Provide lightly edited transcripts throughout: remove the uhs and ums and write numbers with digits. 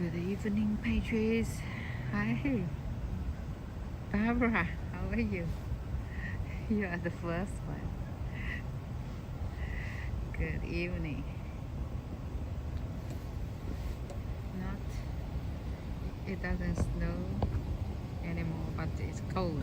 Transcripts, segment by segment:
Good evening, Patriots. Hi, Barbara. How are you? You are the first one. Good evening. Not. It doesn't snow anymore, but it's cold.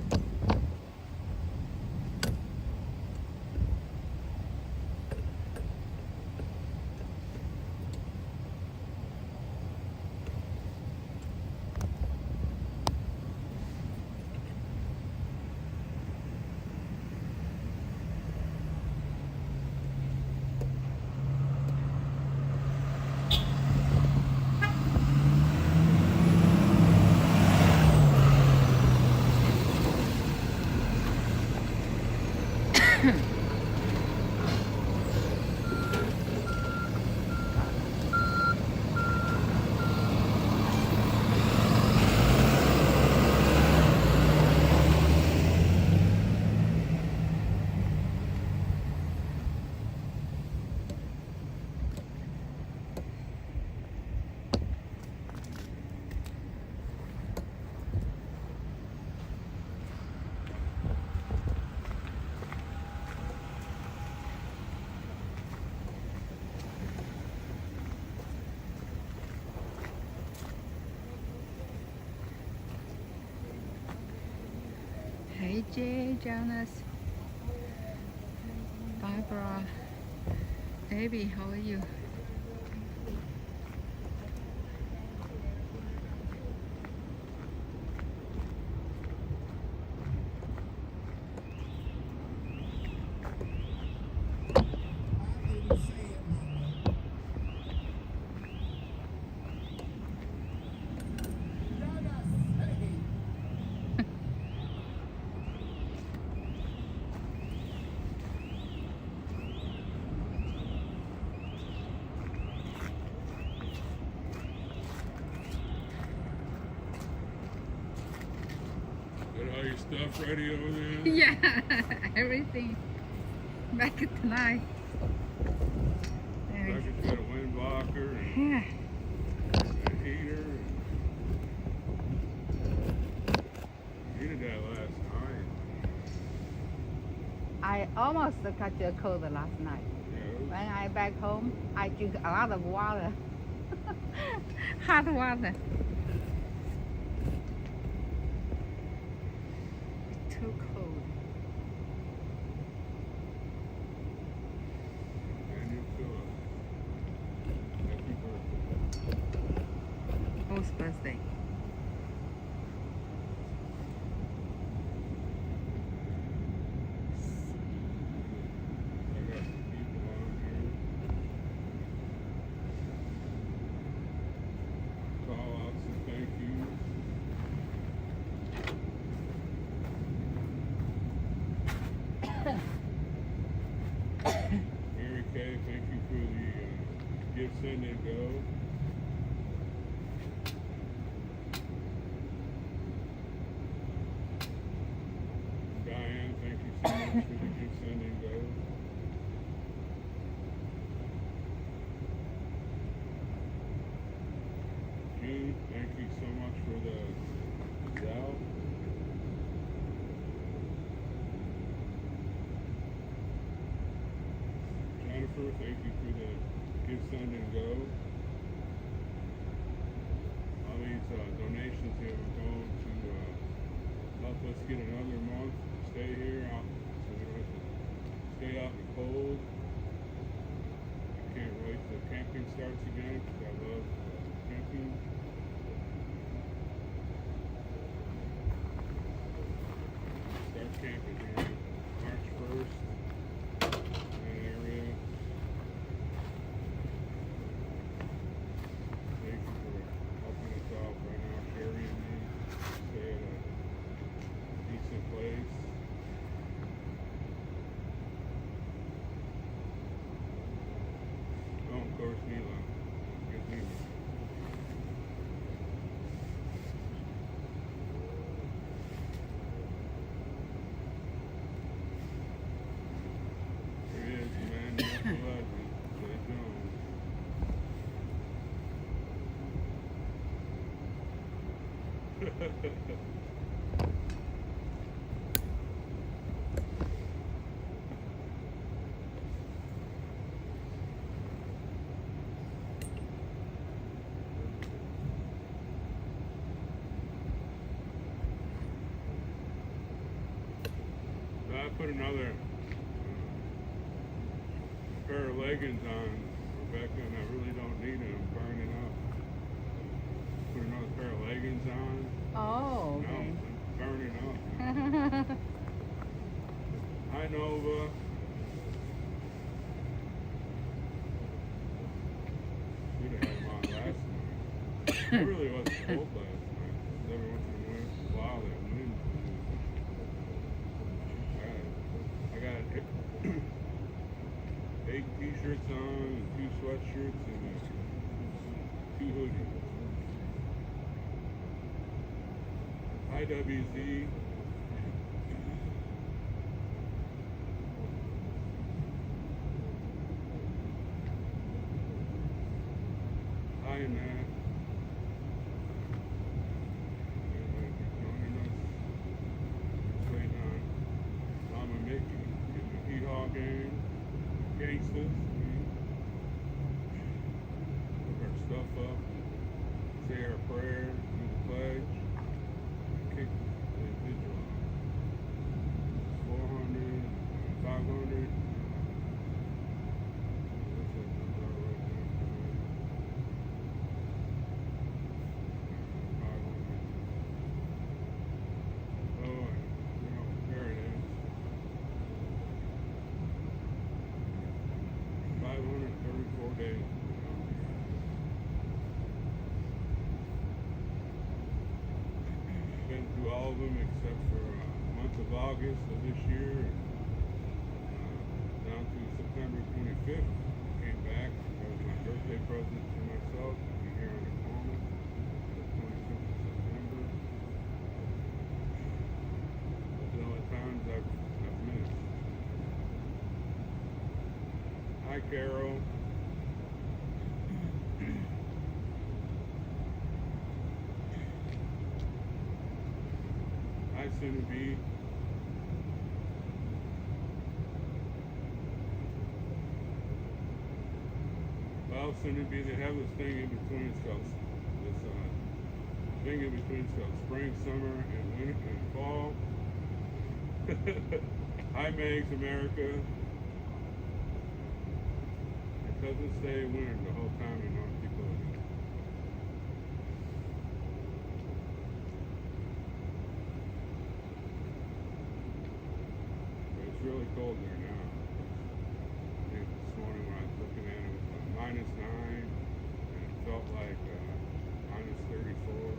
Hey Jay, Janice, Barbara, Debbie, how are you? All your stuff ready over there? Yeah, everything. Back tonight. I just got a wind blocker and Yeah. a heater. Needed that last night. I almost got a cold last night. Yeah, When I back home, I drink a lot of water. Hot water. Too cold. and you feel it. Happy birthday. Whose birthday? I got some people on here. Call out some thank yous. Mary Kay, thank you for the gift send and go. Diane, thank you so much for the gift send and go. Jean, thank you so much for the Zell. Jennifer, thank you for the gift send and go. All these donations have gone to help us get another month to stay here out, so we don't have to stay out in the cold. I can't wait till camping starts again because I love camping. Start camping here March 1st. That area. Thank you for helping us out right now, Sherry and me. Stay at a decent place. Oh, of course, Mila. Good Mila. There he is, the man, the legend, Jay Jones. I put another pair of leggings on, Rebecca, and I really don't need them. I'm burning up. Put another pair of leggings on. Oh, No, okay. I'm burning up. Hi, Nova. Should have had them on last night. It really wasn't cold last night. Every once in a while that wind. I got 8 t-shirts on, and 2 sweatshirts, and 2 hoodies. Hi, WZ. Hi, Nat. Everybody keep joining us. Just waiting on Mama Micki and the Hee-Haw gang. Gangsters. Put our stuff up. Say our prayer. Do the pledge. Kick the vigil off. 400, 500. What's that number right now? 500. Oh, there it is. 534 days. Been through all of them except for month of August of this year, and down to September 25th. Came back. That was my birthday present to myself. I'll be here on the corner, the 25th of September. You know what times I've missed. Hi, Carol. Hi, Cindy. Well, Cindy, they have this thing in between. It's called this thing in between. It's called spring, summer, and winter and fall. Hi, Megs America. It doesn't stay winter the whole time in North Dakota. But it's really cold there now. I think this morning when I was looking at it, it was -9, and it felt like -34.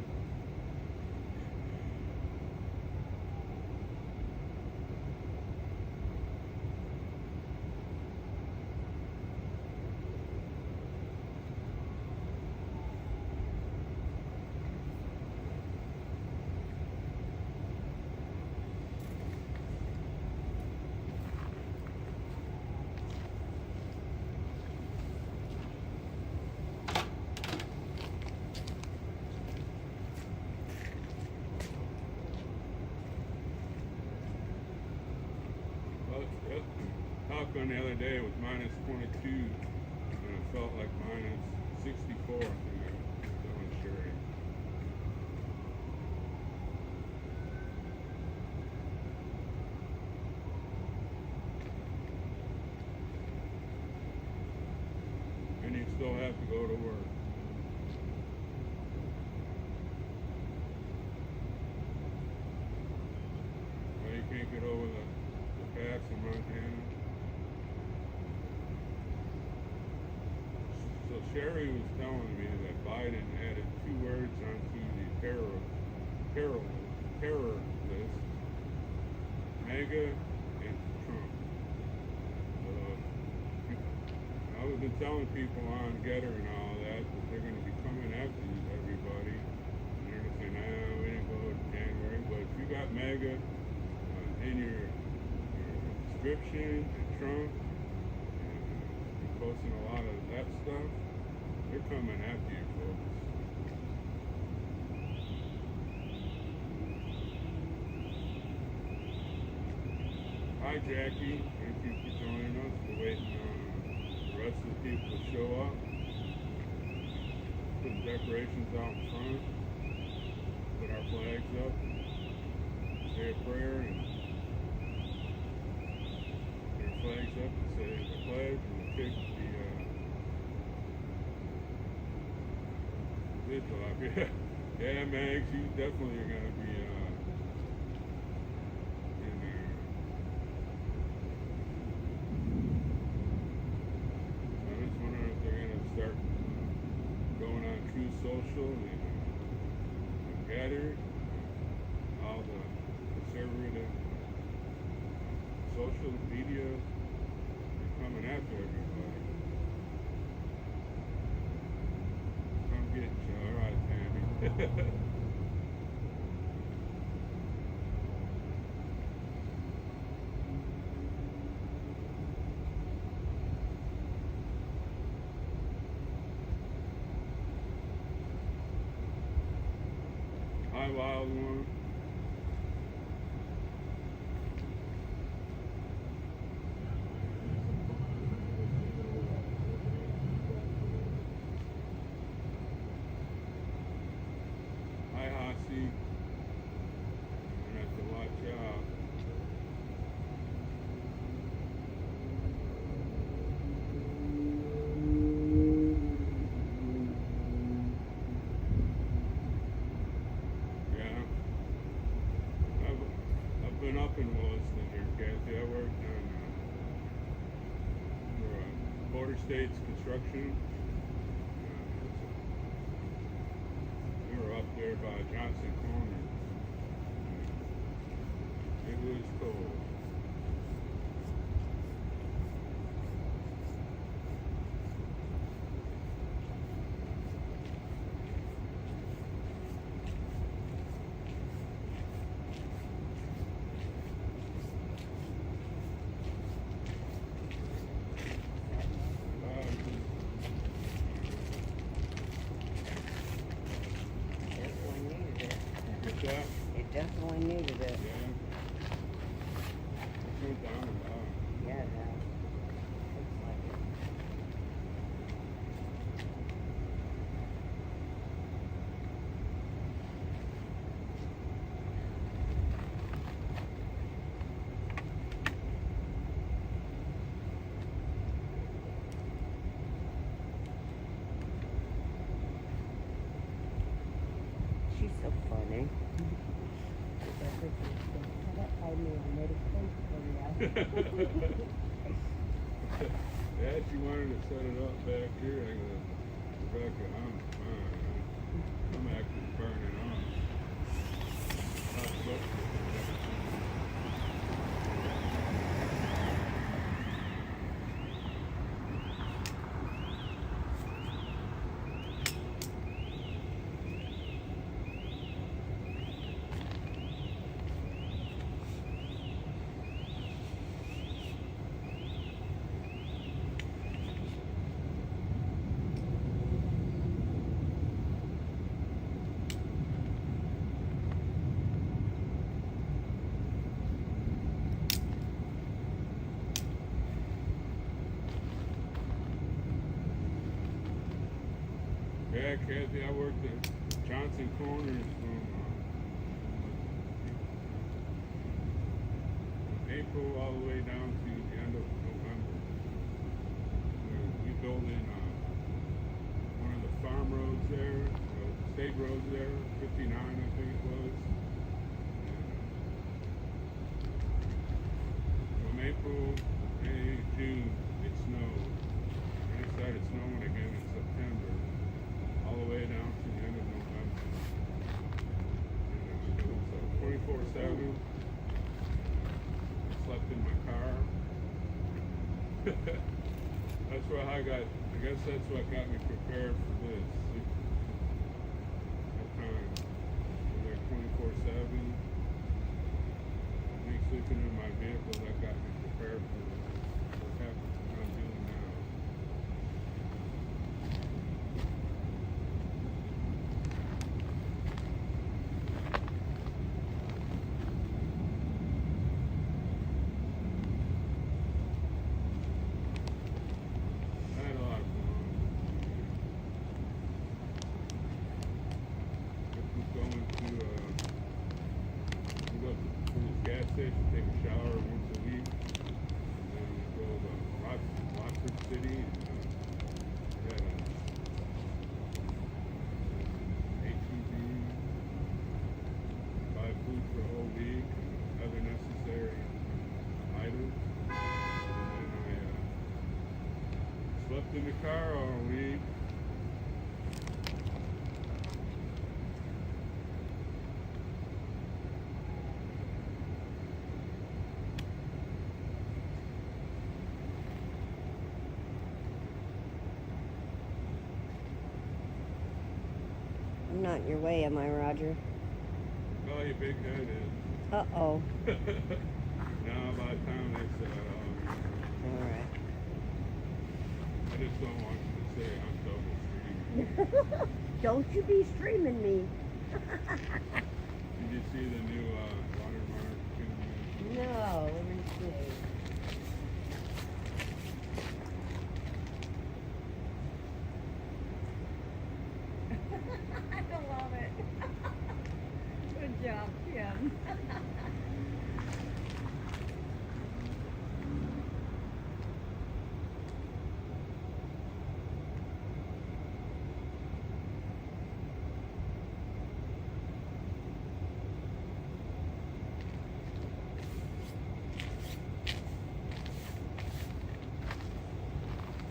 Talking the other day, it was -22, and it felt like -64. I think I was telling Sherry. And you still have to go to work. Well, you can't get over the pass in Montana. So Sherry was telling me that Biden added 2 words onto the terror list: MAGA and Trump. I've been telling people on Getter and all that they're going to be coming after everybody. And they're going to say, "Nah, we didn't go to January." But if you got MAGA in your description and Trump, you're posting a lot of that stuff, they're coming after you, folks. Hi, Jackie. Thank you for joining us. We're waiting on the rest of the people to show up. Putting decorations out in front. Put our flags up. Say a prayer and put our flags up and say the pledge and the kick the vigil up. Yeah, Max, you definitely are going to be in there. I just wondering if they're going to start going on True Social and gather all the conservative social media are coming after everybody. Come get you. All right, Tammy. Hi, Wild One. Hi, Hossie. I'm gonna have to watch out. Yeah. I've been up in Williston here, Kathy. I worked on for Border States Construction. We were up there by Johnson Corners. It was cold. Get that? It definitely needed it. Yeah. It went down a lot. Yeah, it has. Looks like it. She's so funny. Yeah, she wanted to set it up back here. I go, Rebecca, I'm fine. I'm actually burning on. Yeah, Kathy, I worked at Johnson Corners from April all the way down to the end of November. We built in one of the farm roads there, state roads there, 59 I think it was. From April, May, June, it snowed. And it started snowing again in September, all the way down to the end of November. And it was 24/7. I slept in my car. That's where I guess that's what got me prepared for this. That time, they're 24/7. Me sleeping in my vehicle, that got me prepared for what I'm doing now. Slept in the car all week. I'm not in your way, am I, Roger? Oh, your big head is. Uh-oh. Now, by the time they said, All right. I just don't want you to say I'm double streaming. Don't you be streaming me. Did you see the new watermark? No, let me see. I love it. Good job, Kim.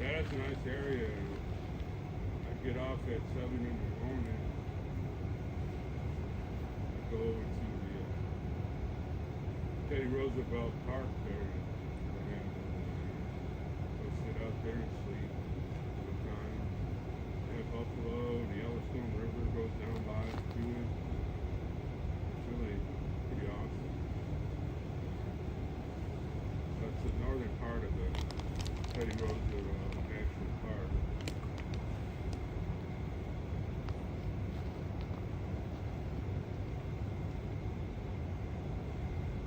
Yeah, that's a nice area. I get off at 7 in the morning. I go over to the Teddy Roosevelt Park there. And go sit out there and sleep sometimes. And Buffalo and the Yellowstone River goes down by to it. It's really pretty awesome. That's the northern part of the Teddy Roosevelt National Park.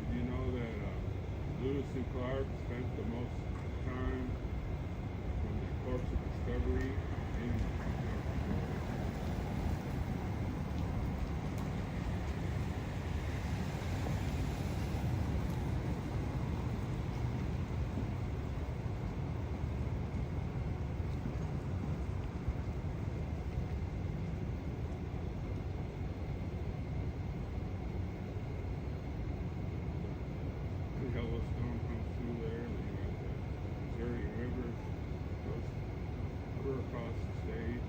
Did you know that Lewis and Clark spent the most time from the corpse of discovery in Yellowstone comes through there, and then you got the Missouri River goes over across the state.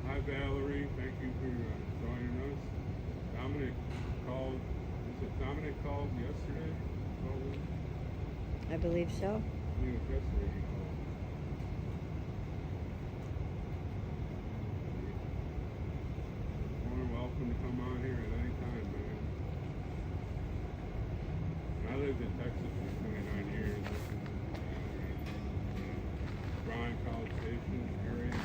Hi Valerie, thank you for joining us. Dominic called, was it Dominic called yesterday? Called? I believe so. I think it was yesterday he called. More than welcome to come on here at any time, man. I lived in Texas for 29 years. Bryan College Station area.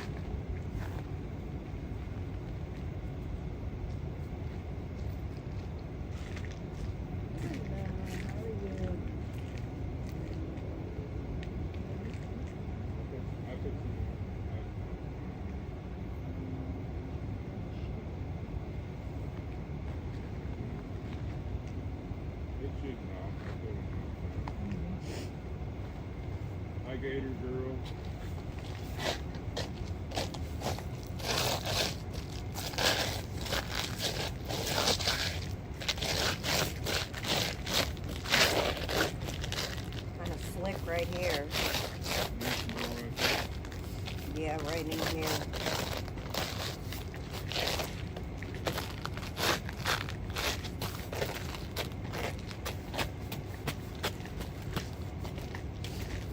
I took some more. It should knock. Hi, Gator Girl. Kind of slick right here. Yeah, right in here.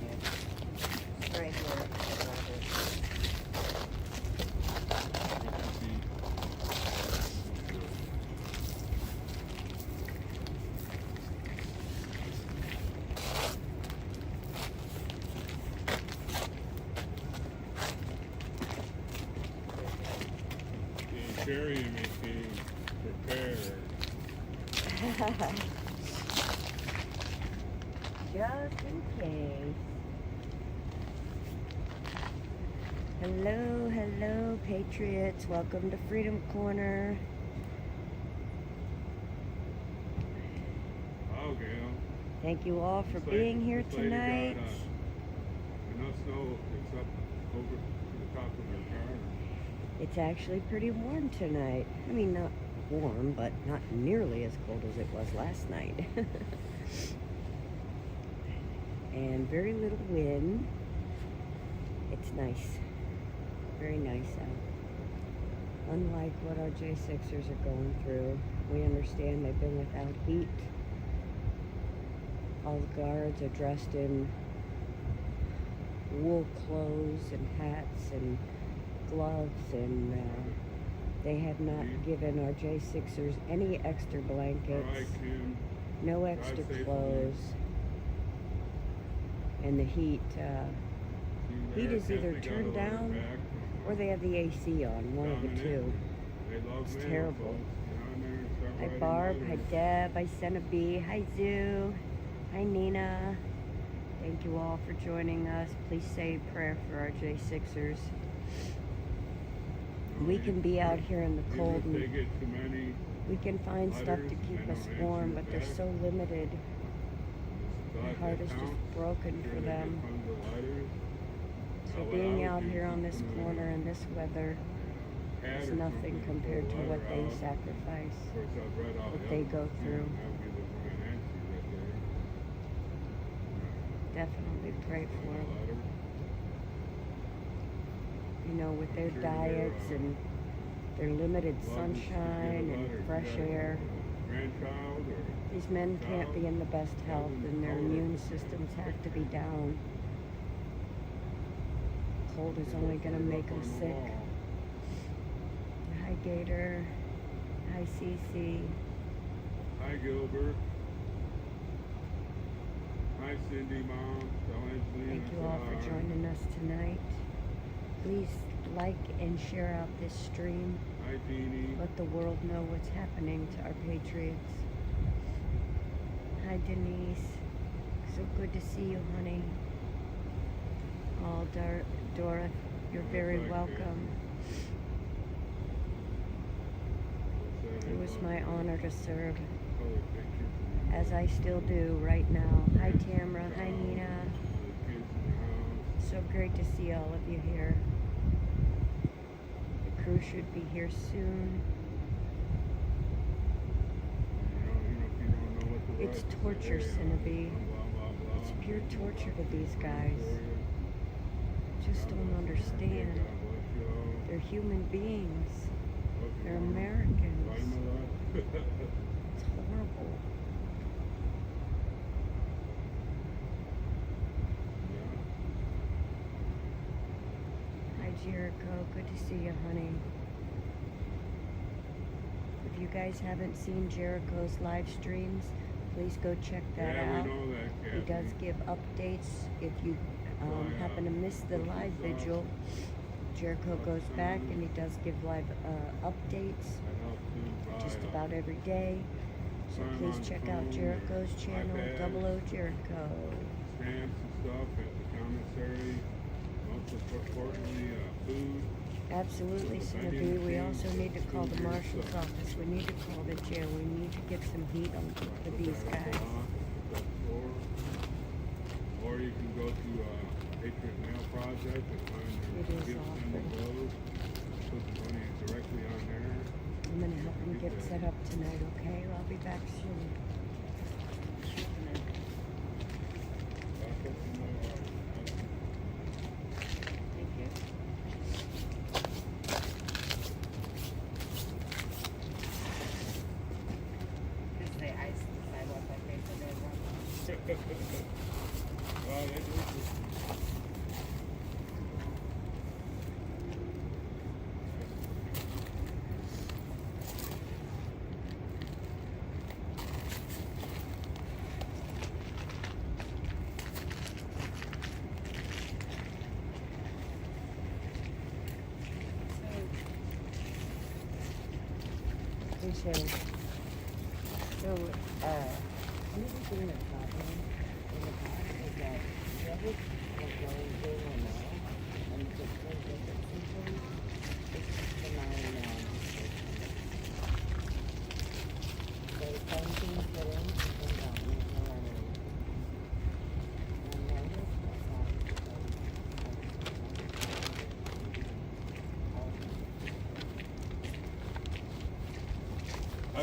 Yeah. Right here. Cherry making prepared. Just in case. Hello, hello, Patriots. Welcome to Freedom Corner. Oh, Gail. Thank you all for being here this lady tonight. Got, enough snow, it's up over to the top of her It's actually pretty warm tonight. I mean, not warm, but not nearly as cold as it was last night. And very little wind. It's nice. Very nice out. Unlike what our J6ers are going through, we understand they've been without heat. All the guards are dressed in wool clothes and hats and gloves, and they have not given our J6ers any extra blankets, no extra clothes, and the heat is either turned down or they have the AC on, one of the two. It's terrible. Hi Barb, hi Deb, hi Senna B, hi Zoo, hi Nina. Thank you all for joining us. Please say a prayer for our J6ers. We can be out here in the cold and we can find stuff to keep us warm, but they're so limited. My heart is just broken for them. So being out here on this corner in this weather is nothing compared to what they sacrifice, what they go through. Definitely pray for them. You know, with their diets and their limited sunshine and fresh air, these men can't be in the best health, and their immune systems have to be down. Cold is only going to make them sick. Hi Gator. Hi Cece. Hi Gilbert. Hi Cindy, Mom. Thank you all for joining us tonight. Please like and share out this stream. Hi Deanie. Let the world know what's happening to our patriots. Hi Denise. So good to see you, honey. Oh, Dora, you're very welcome. It was my honor to serve, as I still do right now. Hi Tamra, hi Nina. So great to see all of you here. The crew should be here soon. It's torture, Cinnaby. It's pure torture to these guys. Just don't understand. They're human beings. They're Americans. It's horrible. Hi Jericho, good to see you, honey. If you guys haven't seen Jericho's live streams, please go check that out. He does give updates. If you happen to miss the live vigil, Jericho goes back and he does give live updates just about every day. So please check out Jericho's channel, 00 Jericho. Stamps and stuff at the commissary. Most importantly, food. Absolutely, Cinnaby. We also need to call the marshal's office. We need to call the jail. We need to get some heat on for these guys. Or you can go to Patriot Mail Project and find It your is gifts awful. in those. Put the money directly on there. I'm going to help them get set up tonight, okay? I'll be back soon. Thank you. Because they ice the sidewalk like they said they were. Well, they do. Appreciate it. So, another thing that's happening in the past is that whoever's going through or now, and it's so different sometimes, it's just allowing now. So some things get in, and some don't, and it's no longer and now this what's happening.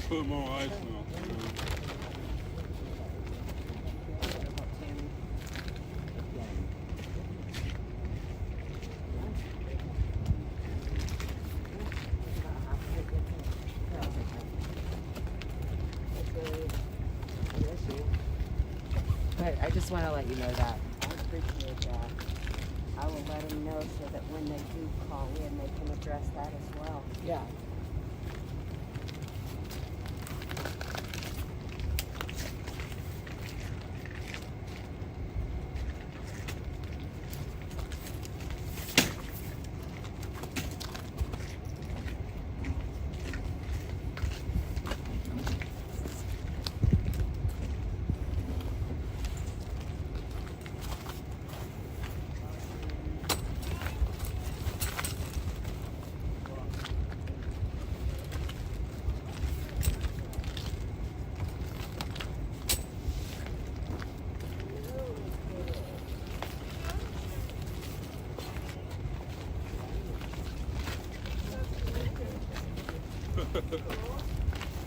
put more ice on. But I just want to let you know that. I appreciate that. I will let them know so that when they do call in, they can address that as well. Yeah.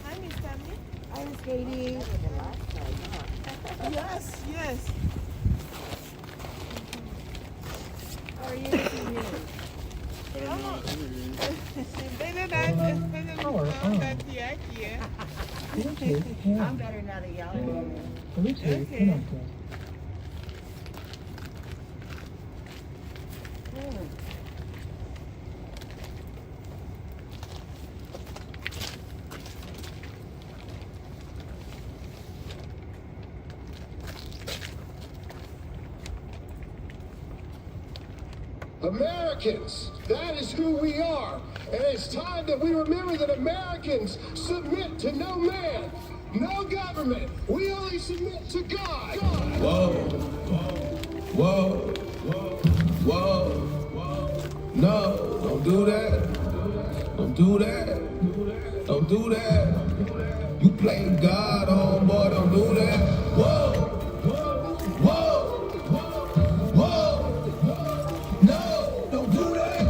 Hi, Miss Tammy. Hi, Miss Katie. Yes, yes. How are you this evening? Better than the aquí, I'm better now that y'all are here. Okay. Americans, that is who we are. And it's time that we remember that Americans submit to no man, no government. We only submit to God. Whoa, whoa, whoa, whoa. No, don't do that. Don't do that. Don't do that. You play God, homeboy, don't do that. Whoa, whoa, whoa. No, don't do that.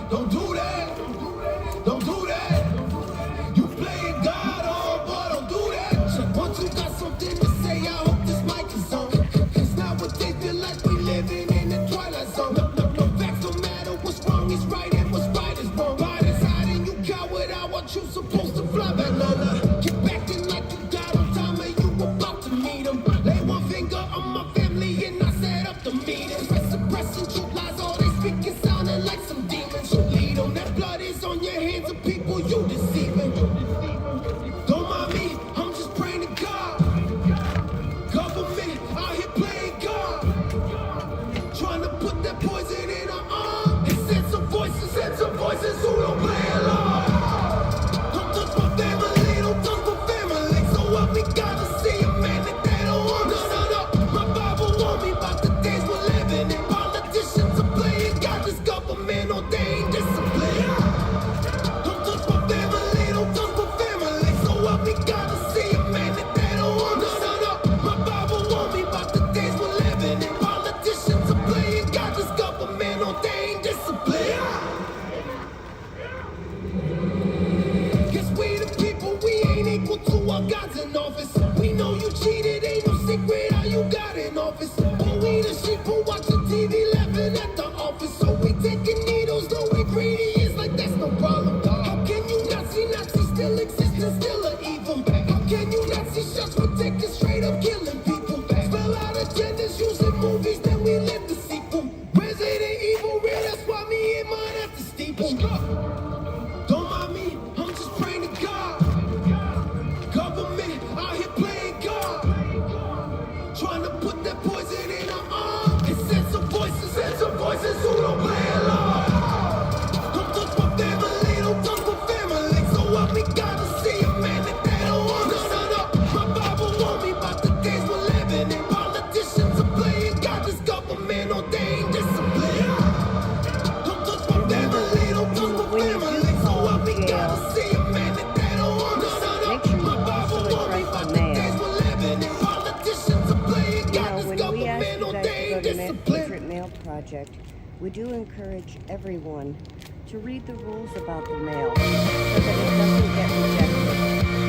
Don't do that. Don't do that. You play God, homeboy, don't do that. So once you got something to say, I hope this mic is on. Cause nowadays feel like we living in the twilight zone. No facts don't matter, what's wrong is right and what's right is wrong. Right is hiding, you coward, I want you supposed to fly back, Lola. Keep acting like you got on time and you about to meet him. Lay one finger on my family and I set up the meeting. Suppressing truth lies, all they speaking sounding like some demons. You lead them, that blood is on your hands of people you deceiving. Don't mind me, I'm just praying to God. Government out here playing God, trying to put that poison in our arm. And send some voices who don't play along. Don't touch my family, don't touch my family. So what we gotta see a man that they don't want. No. My Bible warned me about the days we're living in. Politicians are playing God, this government ordained discipline. Don't touch my family, don't touch my family. So what we gotta see a man that they don't want. No. My Bible warned me about the days we're living in. Politicians are playing God, this government ordained discipline. Guess we the people, we ain't equal to our gods in office. We know you cheated, ain't no secret how you got in office. But we the sheep who watching TV laughing at the office. So we taking needles, though we greedy, it's like that's no problem. How can you not see Nazis still exist and still are evil? How can you not see shots we're taking straight up killing people? Spell out agendas using movies, then we live the sequel. Resident Evil real, that's why me and mine at the steeple. Don't mind me, I'm just praying to God. Government out here playing God, trying to put that poison in our arm. And send some voices who don't play along. Don't touch my family, don't touch my family. So what we gotta see a man that they don't want. No. My Bible warned me about the days we're living in. Politicians are playing God, this government ordained discipline. Don't touch my family, don't touch my family. So what we gotta see a man that they don't want. No. My Bible warned me about the days we're living in. Politicians are playing God, this When we ask government you guys to go ordained to discipline. Patriot Mail Project, we do encourage everyone to read the rules about the mail so that it doesn't get rejected.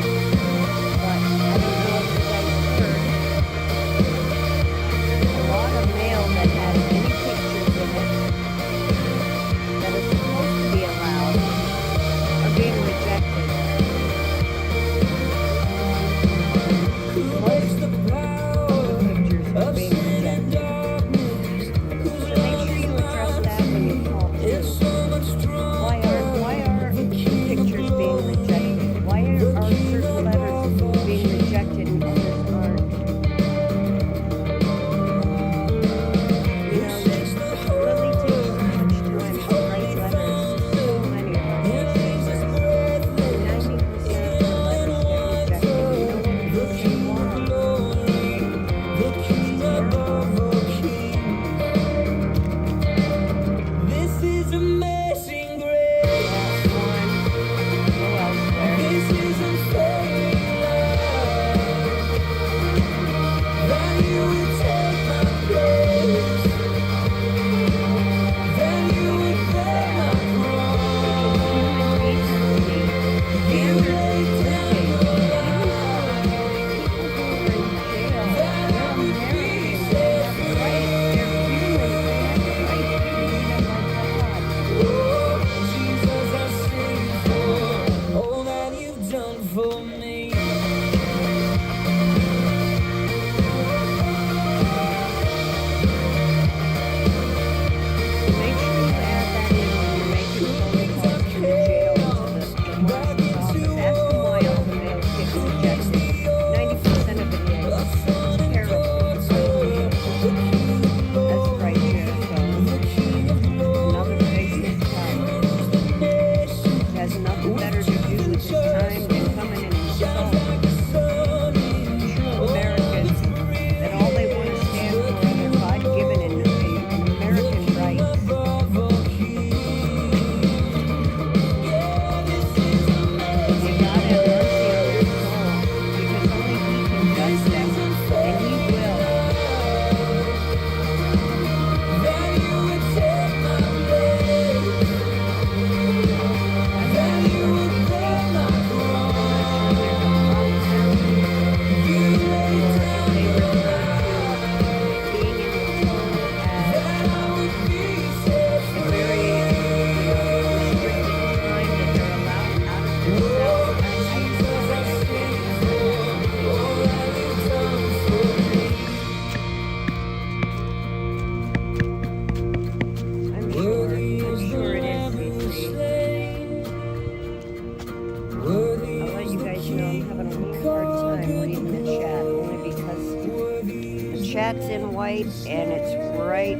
chat's in white, and it's right,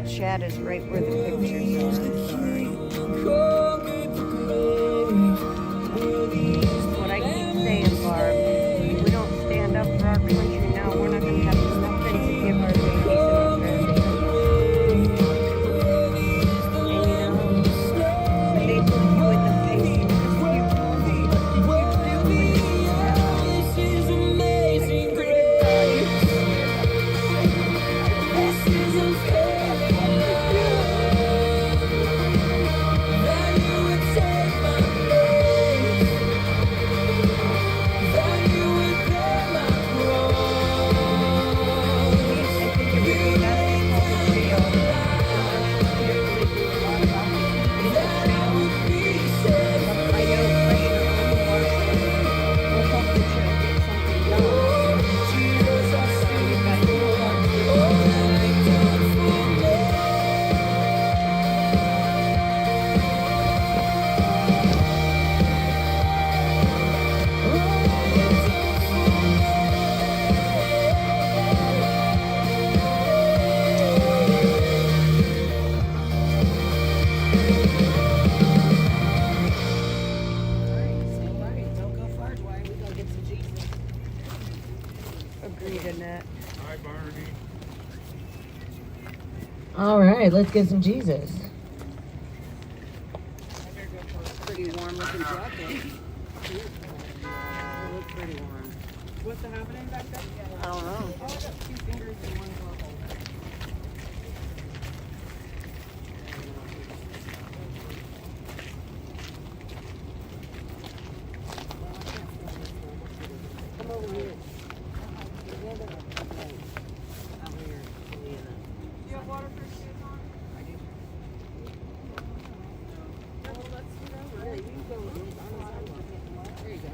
chat is right where the pictures are. What I keep saying, Barb, if we don't stand up for our country now, we're not going to have nothing to give our babies and our grandbabies. And you know, when they look you in the face and just you agreed in that. Hi, Barney. All right, let's get some Jesus. Pretty warm looking jacket. You look pretty warm. What's happening back there? I don't know. Oh, I got 2 fingers in one glove. Come over here. Do you have waterproof shoes on? I do. Well, let's scoot over. Yeah, you can go with these. I'm not one. There you go.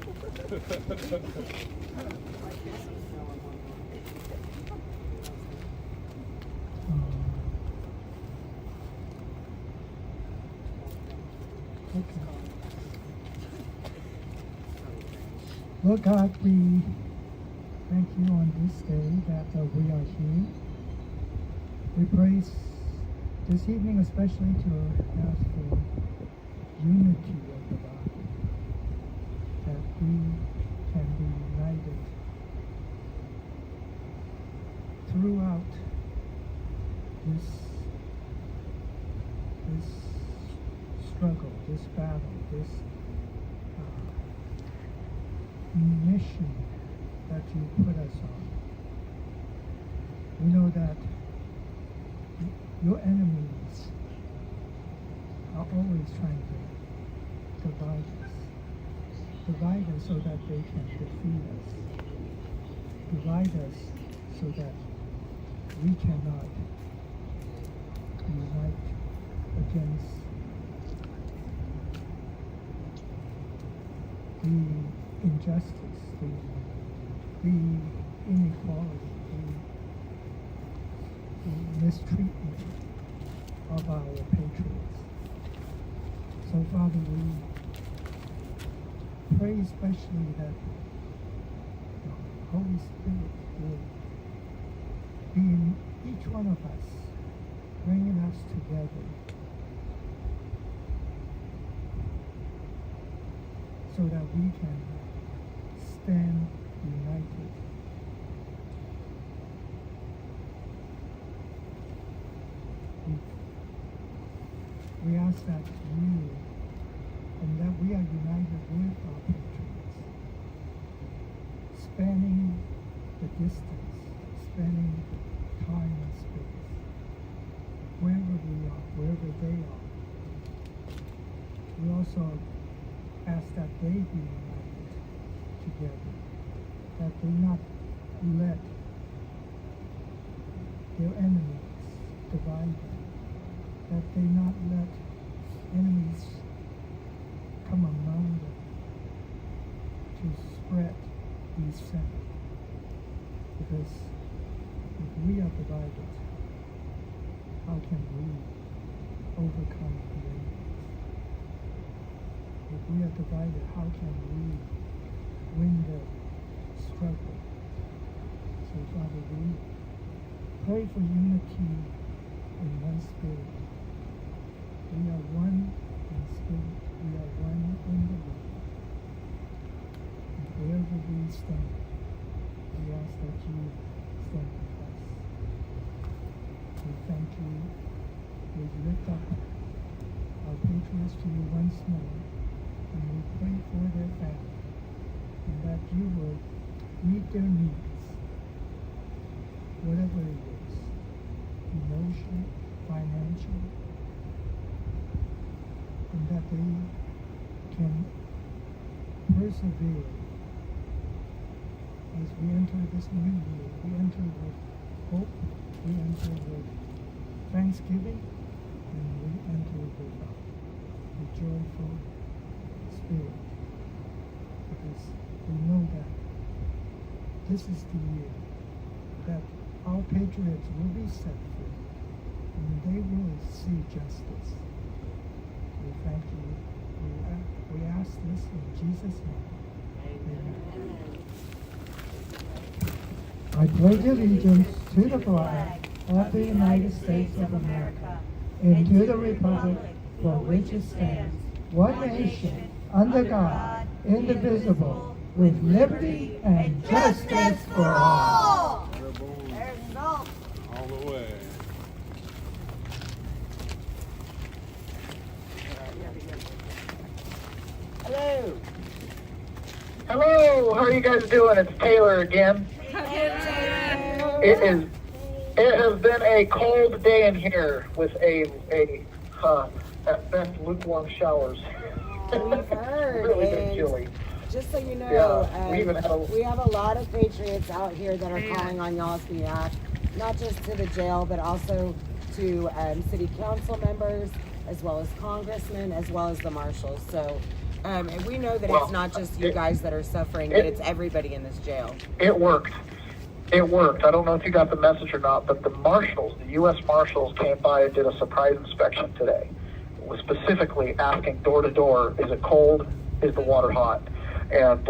Lord God, we thank you on this day that we are here. We praise this evening especially to ask for unity of the body, that we can be united throughout this struggle, this battle, this mission that you put us on. We know that your enemies are always trying to divide us so that they can defeat us, divide us so that we cannot unite against the injustice, the inequality, the mistreatment of our patriots. So, Father, we pray especially that the Holy Spirit will be in each one of us, bringing us together so that we can stand united. We ask that you and that we are united with our patriots, spanning the distance, spanning time and space, wherever we are, wherever they are. We also ask that they be united together, that they not let their enemies divide them, that they not let enemies come among them to spread dissent. Because if we are divided, how can we overcome the enemies? If we are divided, how can we win the struggle? So, Father, we pray for unity in one spirit. We are one in spirit. We are one in the Lord. And wherever we stand, we ask that you stand with us. We thank you. We lift up our patriots to you once more, and we pray for their family, and that you would meet their needs, whatever it is, emotional, financial, and that they can persevere as we enter this new year. We enter with hope, we enter with thanksgiving, and we enter with a joyful spirit, because we know that this is the year that our patriots will be set free and they will see justice. We thank you. We ask this in Jesus' name. Amen. I pledge allegiance to the flag of the United States of America and to the republic for which it stands, one nation, under God, indivisible, with liberty and justice for all. All the way. Hello. Hello, how are you guys doing? It's Taylor again. It has been a cold day in here with at best lukewarm showers. We've heard. Really been chilly. Just so you know, Yeah, we have a lot of patriots out here that are calling on y'all's behalf, not just to the jail, but also to city council members, as well as congressmen, as well as the marshals. So and we know that it's not just you guys that are suffering, but it's everybody in this jail. It worked. It worked. I don't know if you got the message or not, but the marshals, the U.S. Marshals, came by and did a surprise inspection today, specifically asking door to door, is it cold? Is the water hot? And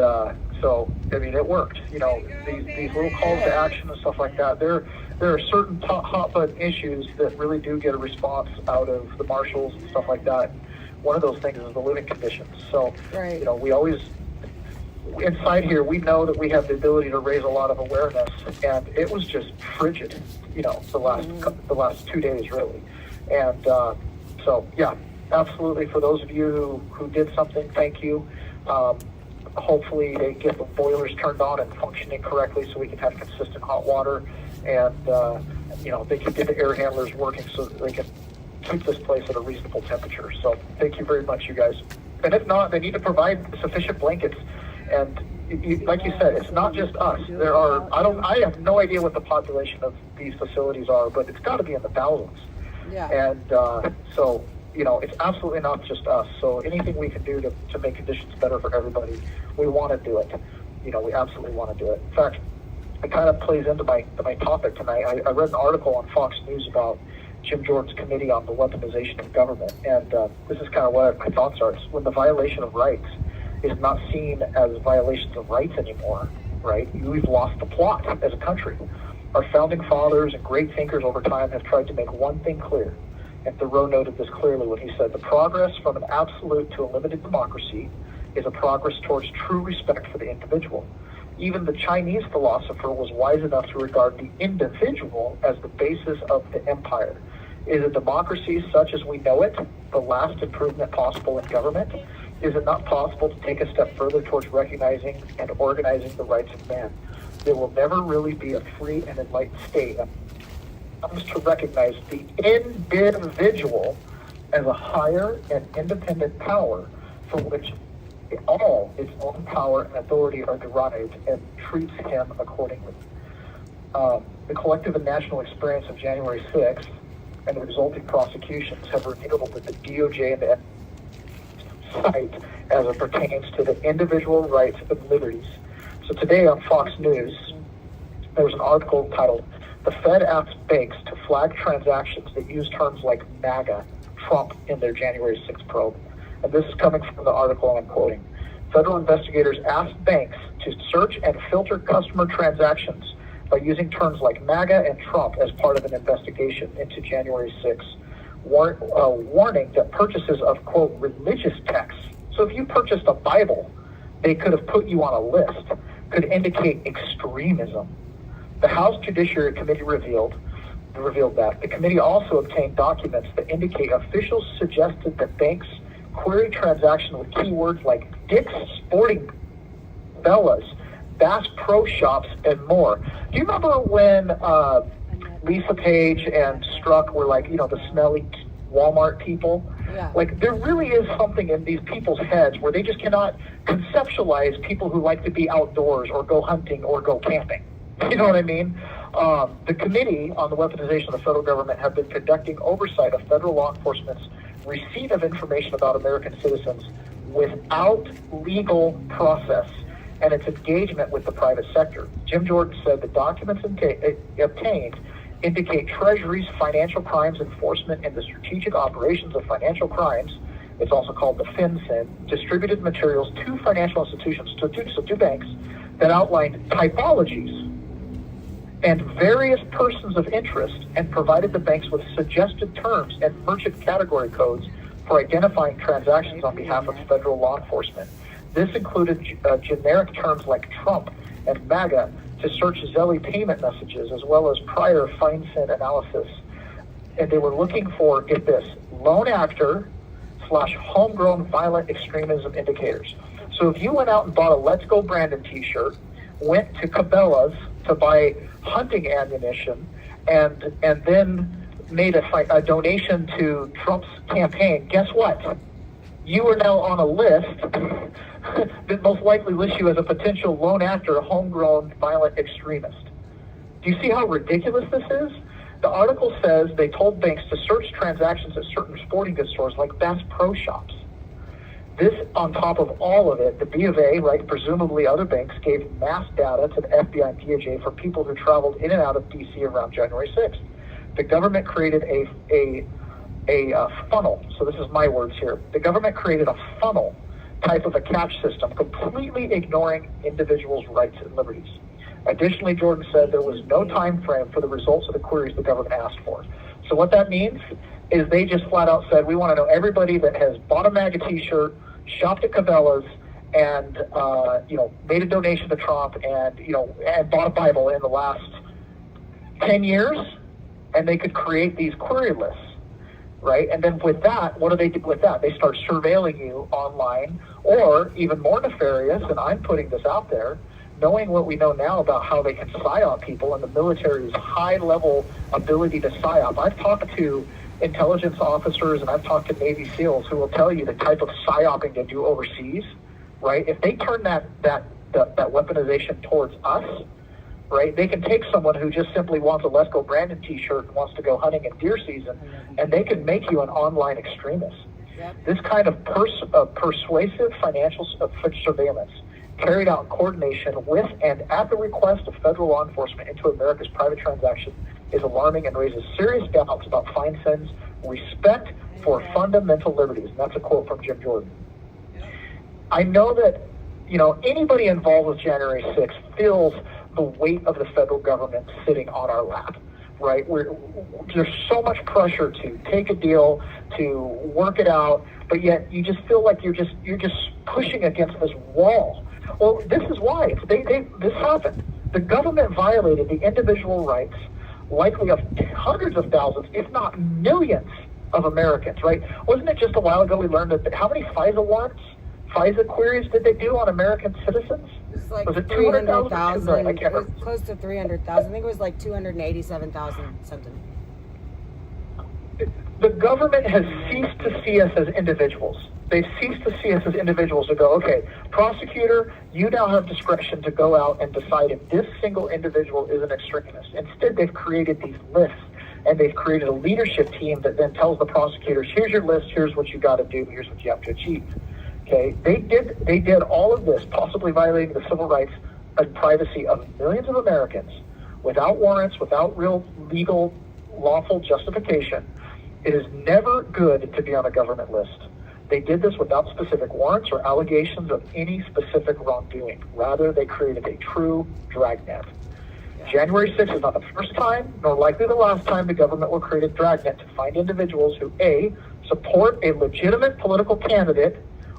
so, I mean, it worked. You know, these little calls to action and stuff like that, there are certain hot button issues that really do get a response out of the marshals and stuff like that. One of those things is the living conditions. So, right. You know, we always, inside here, we know that we have the ability to raise a lot of awareness, and it was just frigid, you know, the last 2 days, really. And so, yeah, absolutely. For those of you who did something, thank you. Hopefully they get the boilers turned on and functioning correctly so we can have consistent hot water, and you know, they can get the air handlers working so that they can keep this place at a reasonable temperature. So thank you very much, you guys. And if not, they need to provide sufficient blankets. And like you said, it's not just us. There are, I have no idea what the population of these facilities are, but it's got to be in the thousands. Yeah. And so, you know, it's absolutely not just us. So anything we can do to make conditions better for everybody, we want to do it. You know, we absolutely want to do it. In fact, it kind of plays into my topic tonight. I read an article on Fox News about Jim Jordan's committee on the weaponization of government. And this is kind of what my thoughts are. It's when the violation of rights is not seen as violations of rights anymore, right? We've lost the plot as a country. Our founding fathers and great thinkers over time have tried to make one thing clear. And Thoreau noted this clearly when he said, the progress from an absolute to a limited democracy is a progress towards true respect for the individual. Even the Chinese philosopher was wise enough to regard the individual as the basis of the empire. Is a democracy such as we know it the last improvement possible in government? Is it not possible to take a step further towards recognizing and organizing the rights of man? There will never really be a free and enlightened state that comes to recognize the individual as a higher and independent power from which all its own power and authority are derived, and treats him accordingly. The collective and national experience of January 6th and the resulting prosecutions have revealed that the DOJ and the cite as it pertains to the individual rights and liberties. So today on Fox News, there was an article titled, "The Fed asks banks to flag transactions that use terms like MAGA, Trump in their January 6th probe." And this is coming from the article I'm quoting. Federal investigators asked banks to search and filter customer transactions by using terms like MAGA and Trump as part of an investigation into January 6th, warning that purchases of, quote, religious texts, so if you purchased a Bible, they could have put you on a list, could indicate extremism. The House Judiciary Committee revealed that. The committee also obtained documents that indicate officials suggested that banks query transactions with keywords like Dick's Sporting Bellas, Bass Pro Shops, and more. Do you remember when Lisa Page and Strzok were like, the smelly Walmart people? Yeah. Like, there really is something in these people's heads where they just cannot conceptualize people who like to be outdoors or go hunting or go camping. You know what I mean? The Committee on the Weaponization of the Federal Government have been conducting oversight of federal law enforcement's receipt of information about American citizens without legal process and its engagement with the private sector. Jim Jordan said the documents obtained indicate Treasury's financial crimes enforcement and the strategic operations of financial crimes, it's also called the FinCEN, distributed materials to financial institutions, to banks, that outlined typologies and various persons of interest and provided the banks with suggested terms and merchant category codes for identifying transactions on behalf of federal law enforcement. This included generic terms like Trump and MAGA to search Zelle payment messages, as well as prior FinCEN analysis. And they were looking for, get this, lone actor / homegrown violent extremism indicators. So if you went out and bought a Let's Go Brandon t-shirt, went to Cabela's to buy hunting ammunition, and then made a donation to Trump's campaign, guess what? You are now on a list that most likely lists you as a potential lone actor, homegrown violent extremist. Do you see how ridiculous this is? The article says they told banks to search transactions at certain sporting goods stores like Bass Pro Shops. This, on top of all of it, the B of A, right, presumably other banks, gave mass data to the FBI and DOJ for people who traveled in and out of D.C. around January 6th. The government created a funnel. So this is my words here. The government created a funnel type of a catch system, completely ignoring individuals' rights and liberties. Additionally, Jordan said there was no time frame for the results of the queries the government asked for. So what that means is they just flat out said, we want to know everybody that has bought a MAGA t-shirt, shopped at Cabela's, and made a donation to Trump, and bought a Bible in the last 10 years, and they could create these query lists, right? And then with that, what do they do with that? They start surveilling you online, or even more nefarious, and I'm putting this out there, knowing what we know now about how they can psyop people and the military's high-level ability to psyop. I've talked to intelligence officers and I've talked to Navy SEALs who will tell you the type of psyoping they do overseas, right? If they turn that weaponization towards us, right, they can take someone who just simply wants a Let's Go Brandon t-shirt and wants to go hunting in deer season, and they can make you an online extremist. Yep. This kind of persuasive financial surveillance carried out in coordination with and at the request of federal law enforcement into America's private transaction is alarming and raises serious doubts about FinCEN's respect for fundamental liberties. And that's a quote from Jim Jordan. I know that, anybody involved with January 6th feels the weight of the federal government sitting on our lap, right? There's so much pressure to take a deal, to work it out, but yet you just feel like you're just pushing against this wall. Well, this is why this happened. The government violated the individual rights, likely of hundreds of thousands, if not millions, of Americans. Right? Wasn't it just a while ago we learned that how many FISA queries did they do on American citizens? It's like was it 300,000? I can't remember. Close to 300,000. I think it was like 287,000 something. The government has ceased to see us as individuals. They've ceased to see us as individuals to go, okay, prosecutor, you now have discretion to go out and decide if this single individual is an extremist. Instead, they've created these lists, and they've created a leadership team that then tells the prosecutors, here's your list, here's what you got to do, here's what you have to achieve. Okay, they did all of this, possibly violating the civil rights and privacy of millions of Americans without warrants, without real legal, lawful justification. It is never good to be on a government list. They did this without specific warrants or allegations of any specific wrongdoing. Rather, they created a true dragnet. January 6th is not the first time, nor likely the last time the government will create a dragnet to find individuals who, A, support a legitimate political candidate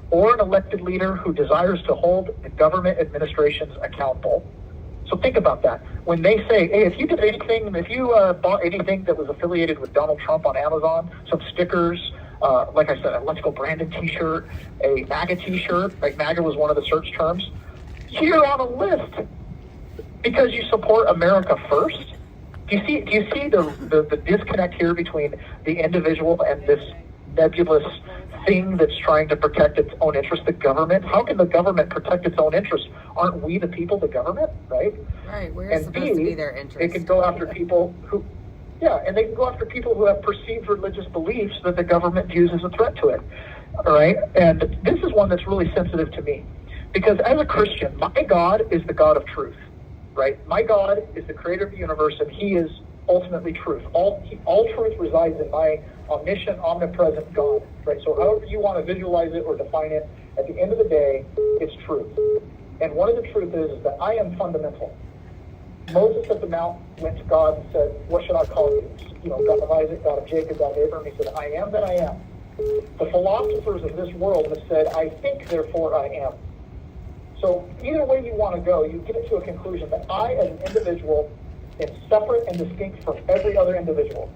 or an elected leader who desires to hold the government administrations accountable. So think about that. When they say, hey, if you did anything, if you bought anything that was affiliated with Donald Trump on Amazon, some stickers, like I said, a Let's Go Brandon t-shirt, a MAGA t-shirt, like MAGA was one of the search terms, you're on a list because you support America first. Do you see the disconnect here between the individual and this nebulous thing that's trying to protect its own interest, the government? How can the government protect its own interest? Aren't we the people the government, right? Right, we're And supposed to B, be their interest. they can go after people who, yeah, and they can go after people who have perceived religious beliefs that the government views as a threat to it, all right? And this is one that's really sensitive to me, because as a Christian, my God is the God of truth, right? My God is the creator of the universe, and he is ultimately truth. All truth resides in my omniscient, omnipresent God, right? So however you want to visualize it or define it, at the end of the day, it's truth. And one of the truth is that I am fundamental. Moses at the mount went to God and said, what should I call you? You know, God of Isaac, God of Jacob, God of Abraham. He said, I am that I am. The philosophers of this world have said, I think, therefore I am. So either way you want to go, you get to a conclusion that I, as an individual, am separate and distinct from every other individual.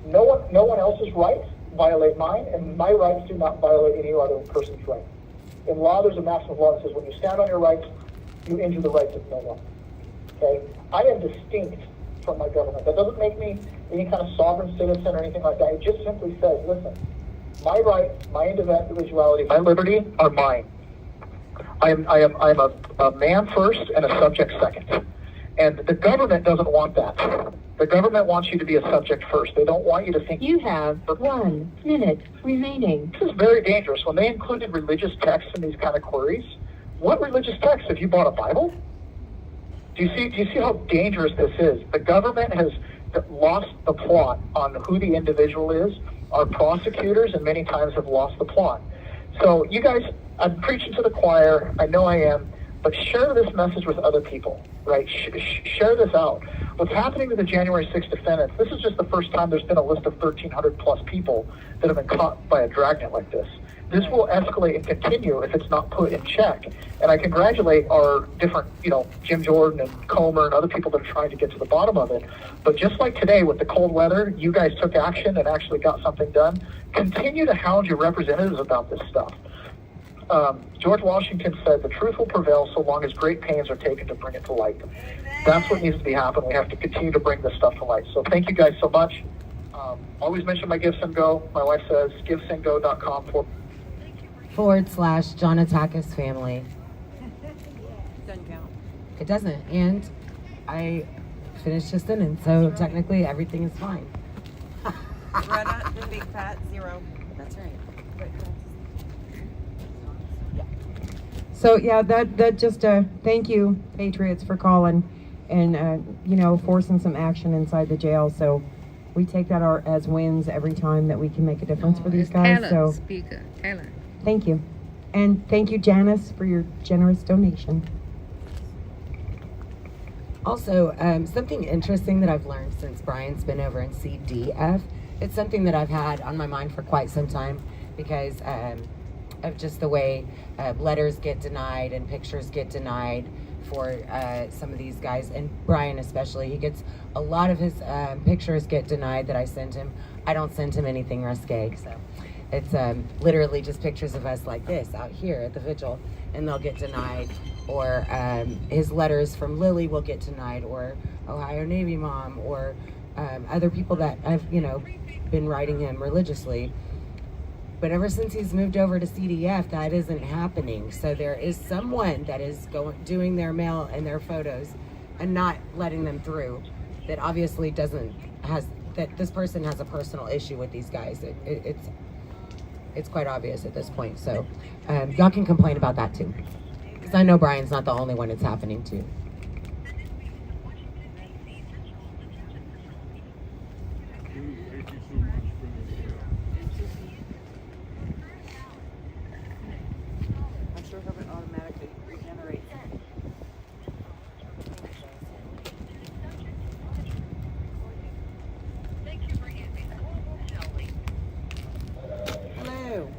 No one else's rights violate mine, and my rights do not violate any other person's rights. In law, there's a maximum law that says when you stand on your rights, you injure the rights of no one. Okay? I am distinct from my government. That doesn't make me any kind of sovereign citizen or anything like that. It just simply says, listen, my rights, my individuality, my liberty are mine. I'm a man first and a subject second. And the government doesn't want that. The government wants you to be a subject first. They don't want you to think... You have 1 minute remaining. This is very dangerous. When they included religious texts in these kind of queries, what religious text? Have you bought a Bible? Do you see how dangerous this is? The government has lost the plot on who the individual is. Our prosecutors, and many times, have lost the plot. So you guys, I'm preaching to the choir. I know I am. But share this message with other people, right? Share this out. What's happening to the January 6th defendants, this is just the first time there's been a list of 1,300 plus people that have been caught by a dragnet like this. This will escalate and continue if it's not put in check. And I congratulate our different, Jim Jordan and Comer and other people that are trying to get to the bottom of it. But just like today with the cold weather, you guys took action and actually got something done. Continue to hound your representatives about this stuff. George Washington said, the truth will prevail so long as great pains are taken to bring it to light. That's what needs to be happening. We have to continue to bring this stuff to light. So thank you guys so much. Always mention my Give, Send, Go. My wife says givesendgo.com / John Attackis family. Doesn't count. It doesn't. And I finished the sentence, so technically everything is fine. Greta, the big fat 0. That's right. But So yeah, that just thank you, Patriots, for calling and forcing some action inside the jail. So we take that as wins every time that we can make a difference for these guys. Talent, So speaker, talent. thank you, and thank you, Janice, for your generous donation. Also, something interesting that I've learned since Brian's been over in CDF, it's something that I've had on my mind for quite some time because of just the way letters get denied and pictures get denied for some of these guys, and Brian especially. He gets a lot of his pictures get denied that I send him. I don't send him anything risque, so it's literally just pictures of us like this out here at the vigil, and they'll get denied. Or his letters from Lily will get denied, or Ohio Navy Mom, or other people that I've been writing him religiously. But ever since he's moved over to CDF, that isn't happening. So there is someone that is doing their mail and their photos and not letting them through. That obviously that this person has a personal issue with these guys. It's quite obvious at this point. So y'all can complain about that too, because I know Brian's not the only one it's happening to. Thank you so much for this. I'm sure heaven automatically regenerates.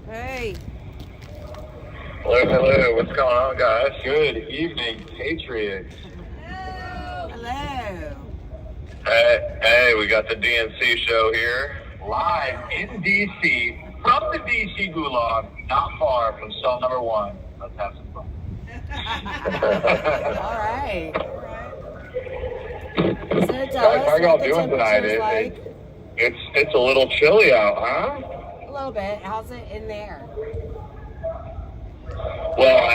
Hey. Hello. What's going on, guys? Good evening, Patriots. Hello. Hey, we got the DNC show here, live in DC, from the DC Gulag, not far from cell number 1. Let's have some fun. All right. So tell Guys, us how y'all what the doing tonight? temperature's like. It's a little chilly out, huh? A little bit. How's it in there? Well,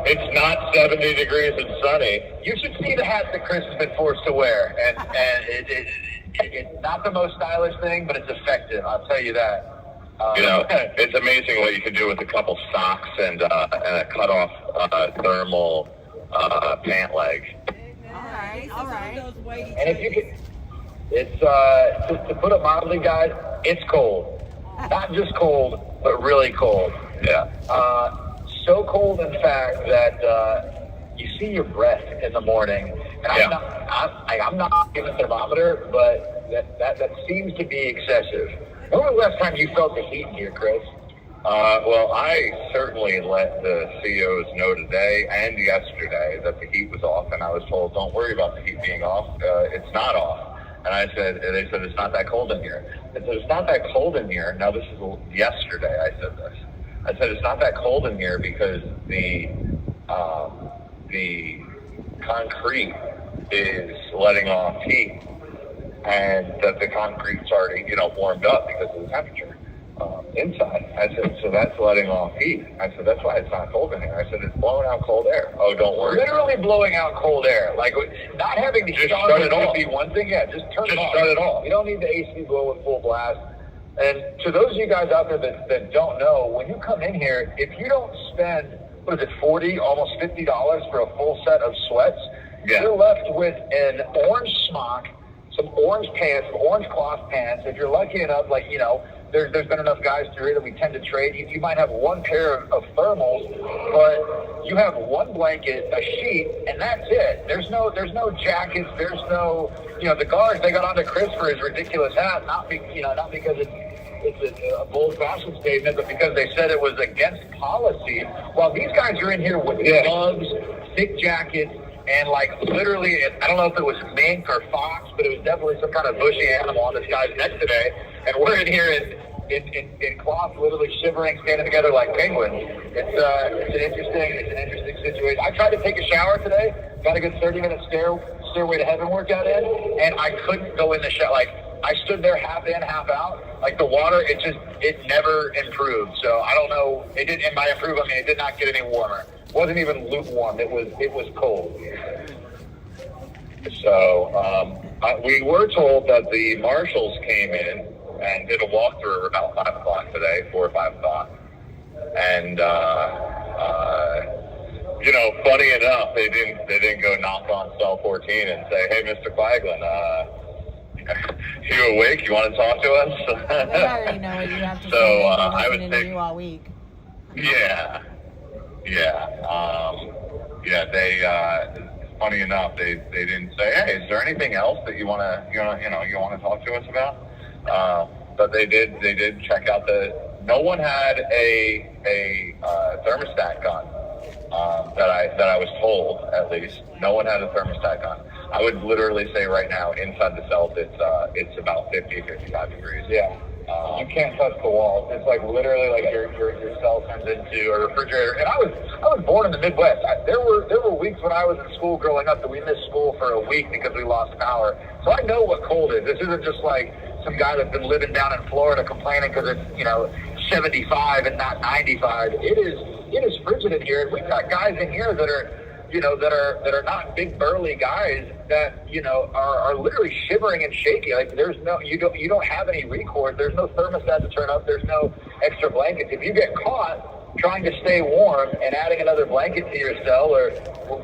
it's not 70 degrees and sunny. You should see the hat that Chris has been forced to wear, and it's not the most stylish thing, but it's effective. I'll tell you that. It's amazing what you can do with a couple socks and a cut-off thermal pant leg. All right. And if you can, it's to put it mildly, guys, it's cold. Not just cold, but really cold. Yeah. So cold, in fact, that you see your breath in the morning. And I'm not giving a thermometer, but that seems to be excessive. When was the last time you felt the heat in here, Chris? Well, I certainly let the CEOs know today and yesterday that the heat was off, and I was told, don't worry about the heat being off. It's not off. And they said, it's not that cold in here. I said, it's not that cold in here. Now, this is yesterday I said this. I said, it's not that cold in here because the concrete is letting off heat, and that the concrete's already, warmed up because of the temperature inside. I said, so that's letting off heat. I said, that's why it's not cold in here. I said, it's blowing out cold air. Oh, don't worry. Literally blowing out cold air. Like, not having to shut it off would be one thing. Yeah, just turn it off. Shut it off. You don't need the AC blowing full blast. And to those of you guys out there that don't know, when you come in here, if you don't spend, what is it, $40, almost $50 for a full set of sweats, you're left with an orange smock, some orange pants, some orange cloth pants. If you're lucky enough, there's been enough guys through here that we tend to trade. You might have one pair of thermals, but you have one blanket, a sheet, and that's it. There's no jackets. There's no, the guards, they got onto Chris for his ridiculous hat, not because it's a bold fashion statement, but because they said it was against policy. While these guys are in here with gloves, thick jackets, and literally, I don't know if it was mink or fox, but it was definitely some kind of bushy animal on this guy's neck today. And we're in here in cloth, literally shivering, standing together like penguins. It's an interesting situation. I tried to take a shower today, got a good 30-minute stairway to heaven workout in, and I couldn't go in the shower. I stood there half in, half out. The water, it never improved. So I don't know. It didn't. And by improve, I mean it did not get any warmer. It wasn't even lukewarm. It was cold. So we were told that the marshals came in and did a walkthrough about 5 o'clock today, 4 or 5 o'clock. And funny enough, they didn't go knock on cell 14 and say, "Hey, Mr. Quaglin, you awake? You want to talk to us?" They already know what you have to so, say. I would think you all week. Yeah. They funny enough, they didn't say, "Hey, is there anything else that you want to talk to us about?" But they did check out no one had a thermostat gun that I was told, at least. No one had a thermostat gun. I would literally say right now, inside the cells, it's about 50, 55 degrees. Yeah. You can't touch the walls. It's literally your cell turns into a refrigerator. And I was born in the Midwest. There were weeks when I was in school growing up that we missed school for a week because we lost power. So I know what cold is. This isn't just some guy that's been living down in Florida complaining because it's 75 and not 95. It is frigid in here, and we've got guys in here that are that are not big burly guys that are literally shivering and shaking. There's no, you don't have any recourse. There's no thermostat to turn up. There's no extra blankets. If you get caught trying to stay warm and adding another blanket to your cell, or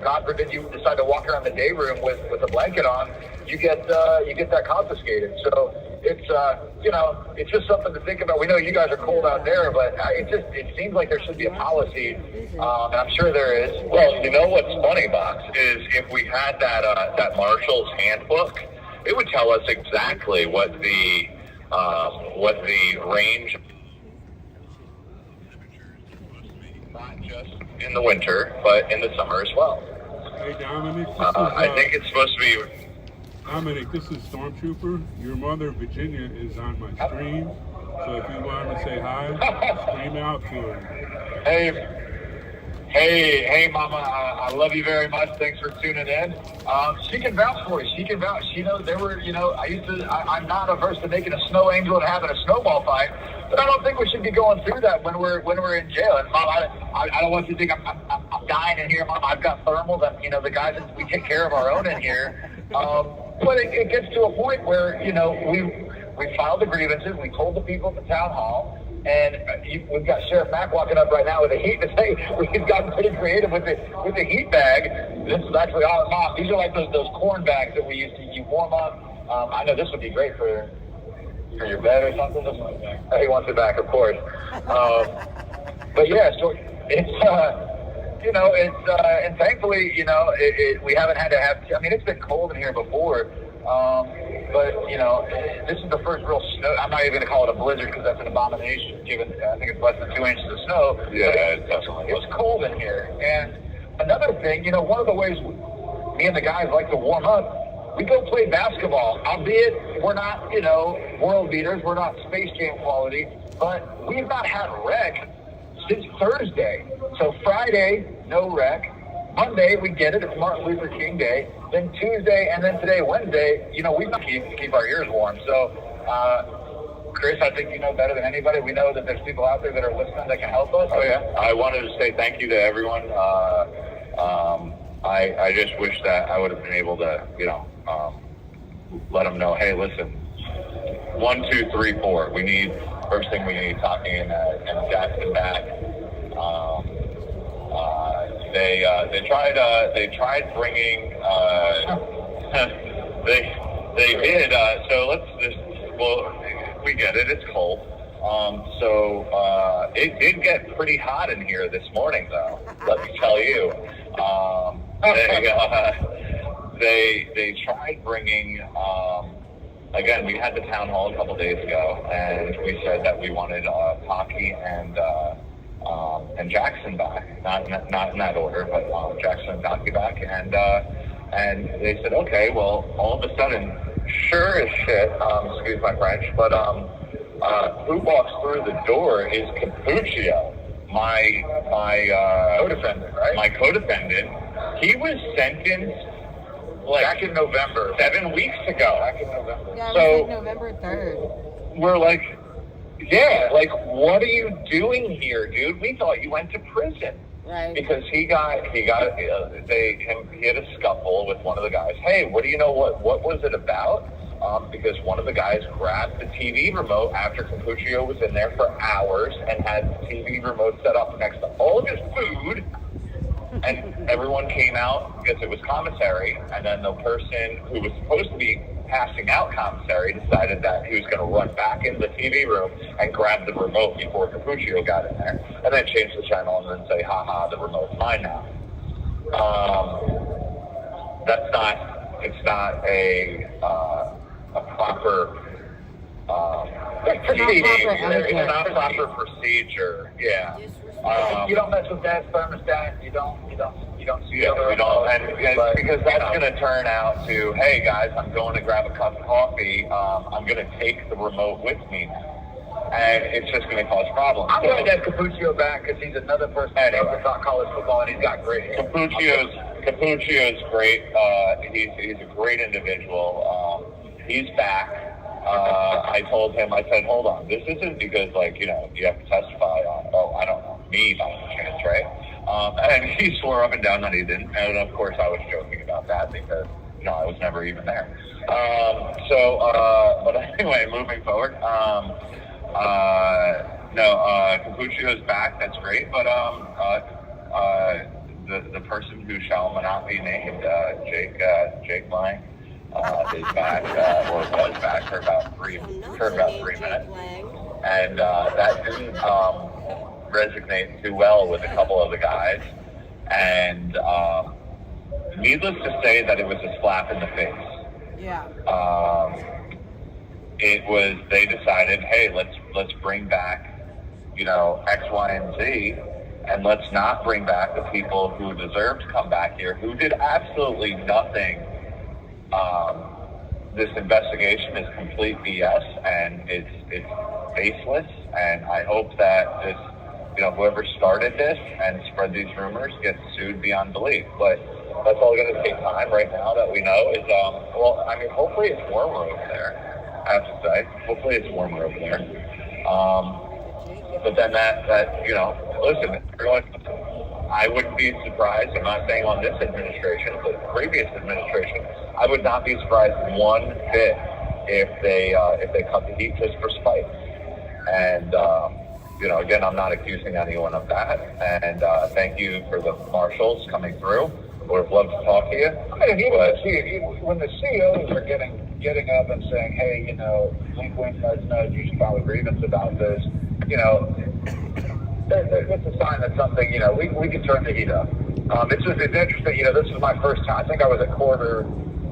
God forbid you decide to walk around the day room with a blanket on, you get that confiscated. So it's just something to think about. We know you guys are cold out there, but it seems like there should be a policy, and I'm sure there is. Well, you know what's funny, Box, is if we had that Marshall's handbook, it would tell us exactly what the range not just in the winter, but in the summer as well. Hey, Dominic, I think it's supposed to be... Dominic, this is Stormtrooper. Your mother, Virginia, is on my stream. So if you want to say hi, scream out to her. Hey, Mama, I love you very much. Thanks for tuning in. She can vouch for you. She can vouch. She knows there were, I'm not averse to making a snow angel and having a snowball fight, but I don't think we should be going through that when we're in jail. And Mom, I don't want you to think I'm dying in here, Mom. I've got thermals. The guys, we take care of our own in here. But it gets to a point where, we filed the grievances. We told the people at the town hall. And we've got Sheriff Mack walking up right now with a heat. We've gotten pretty creative with the heat bag. This is actually all Mom. These are like those corn bags that we used to warm up. I know this would be great for your bed or something. He wants it back, of course. But yeah, so it's and thankfully we haven't had to have. I mean, it's been cold in here before. But, this is the first real snow. I'm not even going to call it a blizzard because that's an abomination, given I think it's less than 2 inches of snow. Yeah, definitely. It's cold in here. And another thing, one of the ways me and the guys like to warm up, we go play basketball. Albeit we're not, world beaters. We're not Space Jam quality. But we've not had rec since Thursday. So Friday, no rec. Monday, we get it. It's Martin Luther King Day. Then Tuesday, and then today, Wednesday, we keep our ears warm. So, Chris, I think you know better than anybody. We know that there's people out there that are listening that can help us. Oh, yeah. I wanted to say thank you to everyone. I just wish that I would have been able to, let them know, hey, listen, 1, 2, 3, 4. First thing we need Taki and Jackson back. They tried bringing they did so we get it, it's cold, so it did get pretty hot in here this morning though, let me tell you. They tried bringing again, we had the town hall a couple days ago and we said that we wanted Taki and Jackson back, not in that order, but Jackson and Taki back, and they said, okay, well, all of a sudden, sure as shit, excuse my French, but who walks through the door is Capuccio, my co-defendant, right? My co-defendant. He was sentenced back in November, 7 weeks ago. Back in November. Yeah, it was November 3rd. We're like, yeah, what are you doing here, dude? We thought you went to prison. Right. Because he had a scuffle with one of the guys. Hey, what was it about? Because one of the guys grabbed the TV remote after Capuccio was in there for hours and had the TV remote set up next to all of his food. And everyone came out because it was commissary, and then the person who was supposed to be passing out commissary decided that he was going to run back into the TV room and grab the remote before Capuccio got in there, and then change the channel and then say, haha, the remote's mine now. It's not a proper it's not proper procedure. Yeah. You don't mess with that thermostat. You don't see we don't, and because that's going to turn out to, hey guys, I'm going to grab a cup of coffee. I'm going to take the remote with me now. And it's just going to cause problems. I'm going to get Capuccio back because he's another person that knows about college football, and he's got great hair. Capuccio's great. He's a great individual. He's back. I told him, I said, hold on, this isn't because, you have to testify on, I don't know, me by any chance, right? And he swore up and down that he didn't. And of course I was joking about that because, I was never even there. But anyway, moving forward, Capuccio's back, that's great, but the person who shall not be named, Jake Lang, is back, or was back for about 3 minutes, and that didn't resonate too well with a couple of the guys, and needless to say that it was a slap in the face. Yeah. They decided, hey, let's bring back, X, Y, and Z, and let's not bring back the people who deserve to come back here, who did absolutely nothing. This investigation is complete BS, and it's baseless, and I hope that this, whoever started this and spread these rumors gets sued beyond belief. But that's all going to take time right now that we know is, hopefully it's warmer over there, I have to say. Hopefully it's warmer over there. But then listen, everyone, I wouldn't be surprised, I'm not saying on this administration, but previous administration, I would not be surprised one bit if they cut the heat just for spite. And, again, I'm not accusing anyone of that. And thank you for the marshals coming through. Would have loved to talk to you. When the CEOs are getting up and saying, hey, wink, wink, nudge, nudge, you should file a grievance about this, it's a sign that something, we can turn the heat up. It's interesting, this is my first time. I think I was at court or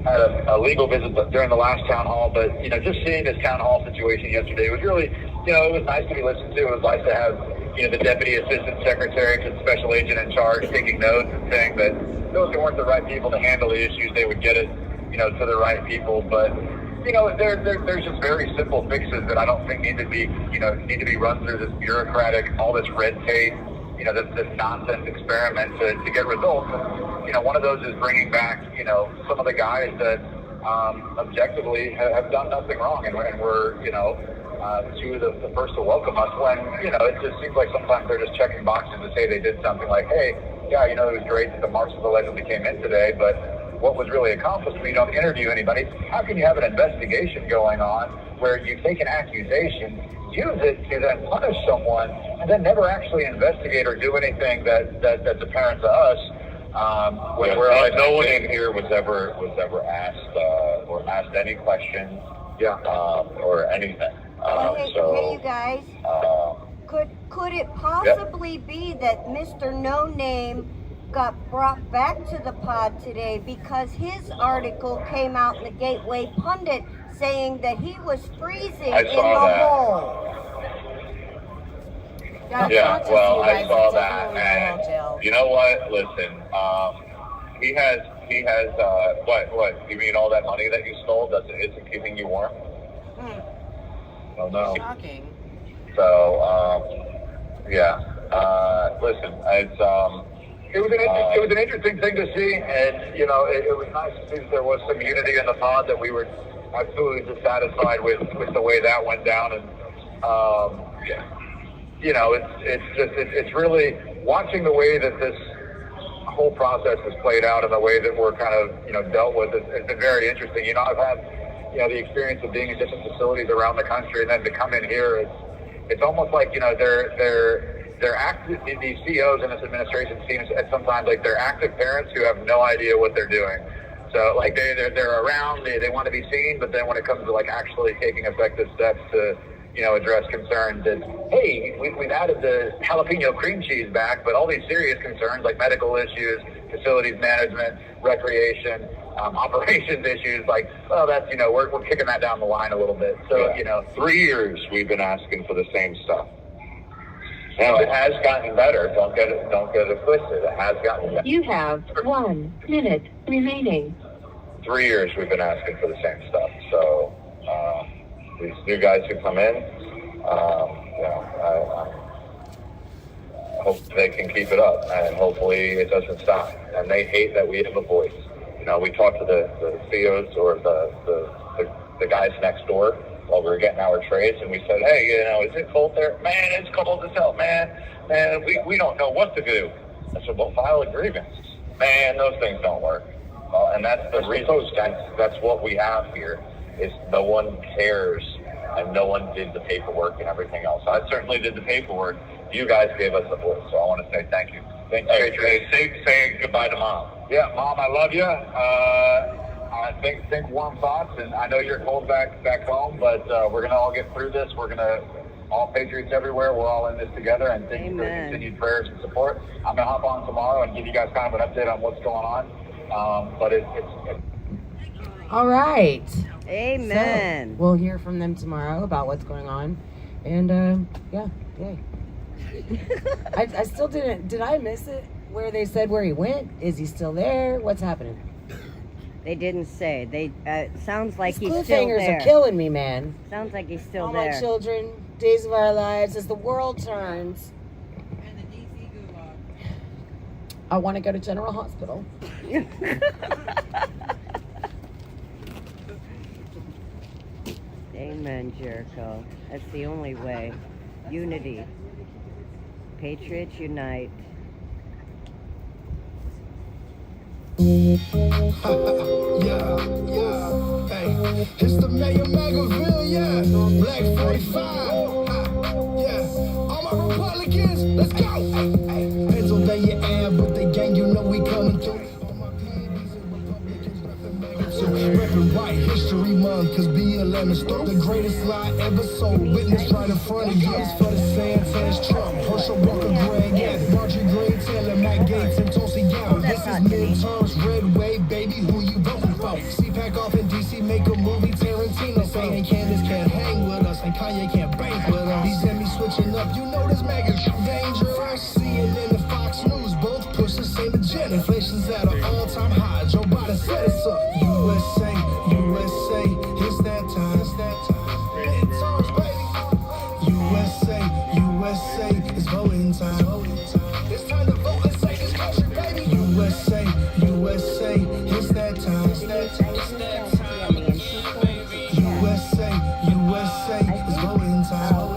had a legal visit during the last town hall, but, just seeing this town hall situation yesterday was really, it was nice to be listened to. It was nice to have, the deputy assistant secretary to the special agent in charge taking notes and saying that those weren't the right people to handle the issues, they would get it, to the right people. But, there's just very simple fixes that I don't think need to be run through this bureaucratic, all this red tape, this nonsense experiment to get results. And, one of those is bringing back, some of the guys that objectively have done nothing wrong, and we're, two of the first to welcome us when, it just seems like sometimes they're just checking boxes to say they did something like, hey, yeah, it was great that the marshals allegedly came in today, but what was really accomplished when you don't interview anybody? How can you have an investigation going on where you take an accusation, use it to then punish someone, and then never actually investigate or do anything that's apparent to us? No one in here was ever asked or asked any questions, or anything. Hey, you guys, could it possibly be that Mr. No Name got brought back to the pod today because his article came out in the Gateway Pundit saying that he was freezing in the hole? I saw that, and you know what? Listen, he has. What? You mean all that money that you stole isn't keeping you warm? Oh no. Shocking. So, listen, It was an interesting thing to see, and it was nice to see that there was some unity in the pod, that we were absolutely dissatisfied with the way that went down, and it's really watching the way that this whole process has played out and the way that we're kind of dealt with. It's been very interesting. I've had the experience of being in different facilities around the country, and then to come in here, it's almost like they're active. These CEOs in this administration seems at sometimes like they're active parents who have no idea what they're doing. So like they're around, they want to be seen, but then when it comes to like actually taking effective steps to address concerns, it's, hey, we've added the jalapeno cream cheese back, but all these serious concerns like medical issues, facilities management, recreation, operations issues, like, well, that's we're kicking that down the line a little bit. So 3 years we've been asking for the same stuff. Now it has gotten better. Don't get it twisted. It has gotten better. You have 1 minute remaining. 3 years we've been asking for the same stuff. So these new guys who come in, I hope they can keep it up, and hopefully it doesn't stop. And they hate that we have a voice. We talked to the CEOs or the guys next door while we were getting our trades, and we said, hey, is it cold there? Man, it's cold as hell, man. Man, we don't know what to do. I said, well, file a grievance. Man, those things don't work. Well, and that's the reason. That's what we have here, is no one cares, and no one did the paperwork and everything else. I certainly did the paperwork. You guys gave us the voice, so I want to say thank you. Thank you. Say goodbye to Mom. Yeah, Mom, I love you. I think warm thoughts, and I know you're cold back home, but we're going to all get through this. We're going to, all Patriots everywhere, we're all in this together, and thank you for the continued prayers and support. I'm going to hop on tomorrow and give you guys kind of an update on what's going on. But it's all right. Amen. So we'll hear from them tomorrow about what's going on. And, yay. I still didn't. Did I miss it? Where they said where he went? Is he still there? What's happening? They didn't say. They sounds like he's still Cliffhangers there. are killing me, man. Sounds like he's still All there. my children, days of our lives, as the world turns. And the DC gulag. I want to go to General Hospital. Amen, Jericho. That's the only way. Unity. Patriots unite. Yeah, hey, it's the Mayor Magaville, yeah, Black 45, yeah, all my Republicans, let's go, hey, Pennsylvania Ave, but they gang, you know we coming through. All my PDs and Republicans reppin' White History Month, cause BLM is through the greatest lie ever sold, witness right in front of you, it's for the Santana, Trump, Herschel Walker, Greg Abbott, Marjorie Green Taylor, Matt Gates, and Tulsi Gabbard, this is midterms, red wave, baby, who you voting for? CPAC off in DC, make a movie, Tarantino saying Candace can't hang with us, and Kanye can't bank with us. He sent me switching up, you know this MAGA dangerous. First CNN and Fox News both push the same agenda. Inflation's at an all-time high, Joe Biden set us up. USA, USA, it's that time, midterms, baby. USA, USA, it's voting time. It's time to vote, let's save this country, baby. USA, USA, it's that time, it's that time. USA, USA, it's voting time.